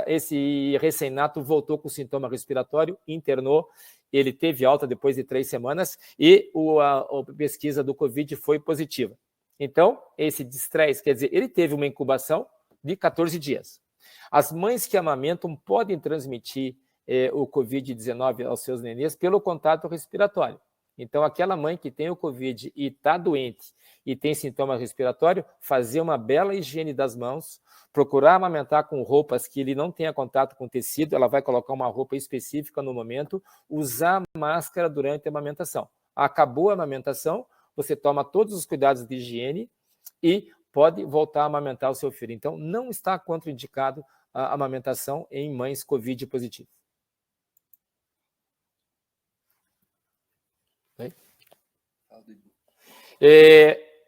esse recém-nato voltou com sintoma respiratório, internou, ele teve alta depois de 3 semanas e a pesquisa do Covid foi positiva. Então, esse estresse, quer dizer, ele teve uma incubação de 14 dias. As mães que amamentam podem transmitir o Covid-19 aos seus nenês pelo contato respiratório. Então, aquela mãe que tem o Covid e está doente e tem sintoma respiratório, fazer uma bela higiene das mãos, procurar amamentar com roupas que ele não tenha contato com tecido, ela vai colocar uma roupa específica no momento, usar máscara durante a amamentação. Acabou a amamentação, você toma todos os cuidados de higiene e pode voltar a amamentar o seu filho. Então, não está contraindicado a amamentação em mães Covid positivas.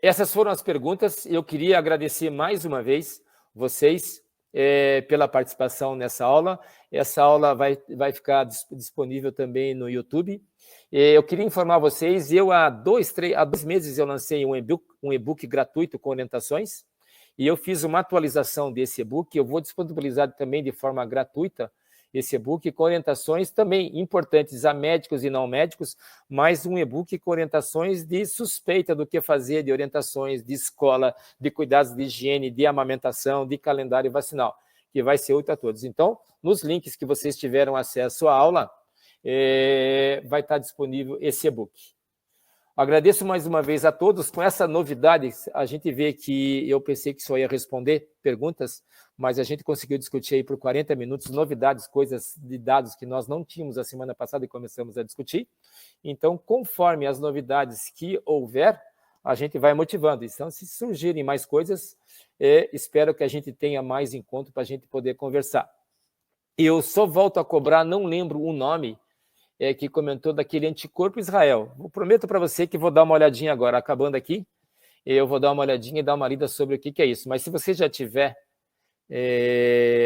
Essas foram as perguntas. Eu queria agradecer mais uma vez vocês pela participação nessa aula. Essa aula vai ficar disponível também no YouTube. Eu queria informar vocês, há 2 meses eu lancei um e-book gratuito com orientações, e eu fiz uma atualização desse e-book. Eu vou disponibilizar também de forma gratuita esse e-book com orientações também importantes a médicos e não médicos, mas um e-book com orientações de suspeita do que fazer, de orientações de escola, de cuidados de higiene, de amamentação, de calendário vacinal, que vai ser útil a todos. Então, nos links que vocês tiveram acesso à aula, vai estar disponível esse e-book. Agradeço mais uma vez a todos. Com essa novidade, a gente vê que eu pensei que só ia responder perguntas, mas a gente conseguiu discutir aí por 40 minutos novidades, coisas de dados que nós não tínhamos a semana passada e começamos a discutir. Então, conforme as novidades que houver, a gente vai motivando. Então, se surgirem mais coisas, espero que a gente tenha mais encontro para a gente poder conversar. Eu só volto a cobrar, não lembro o nome, que comentou daquele anticorpo Israel. Eu prometo para você que vou dar uma olhadinha agora, acabando aqui, eu vou dar uma olhadinha e dar uma lida sobre o que é isso. Mas se você já tiver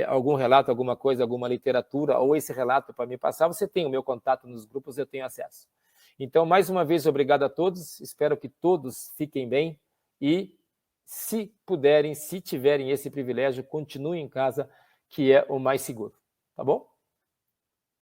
algum relato, alguma coisa, alguma literatura, ou esse relato para me passar, você tem o meu contato nos grupos, eu tenho acesso. Então, mais uma vez, obrigado a todos, espero que todos fiquem bem e se puderem, se tiverem esse privilégio, continuem em casa, que é o mais seguro, tá bom?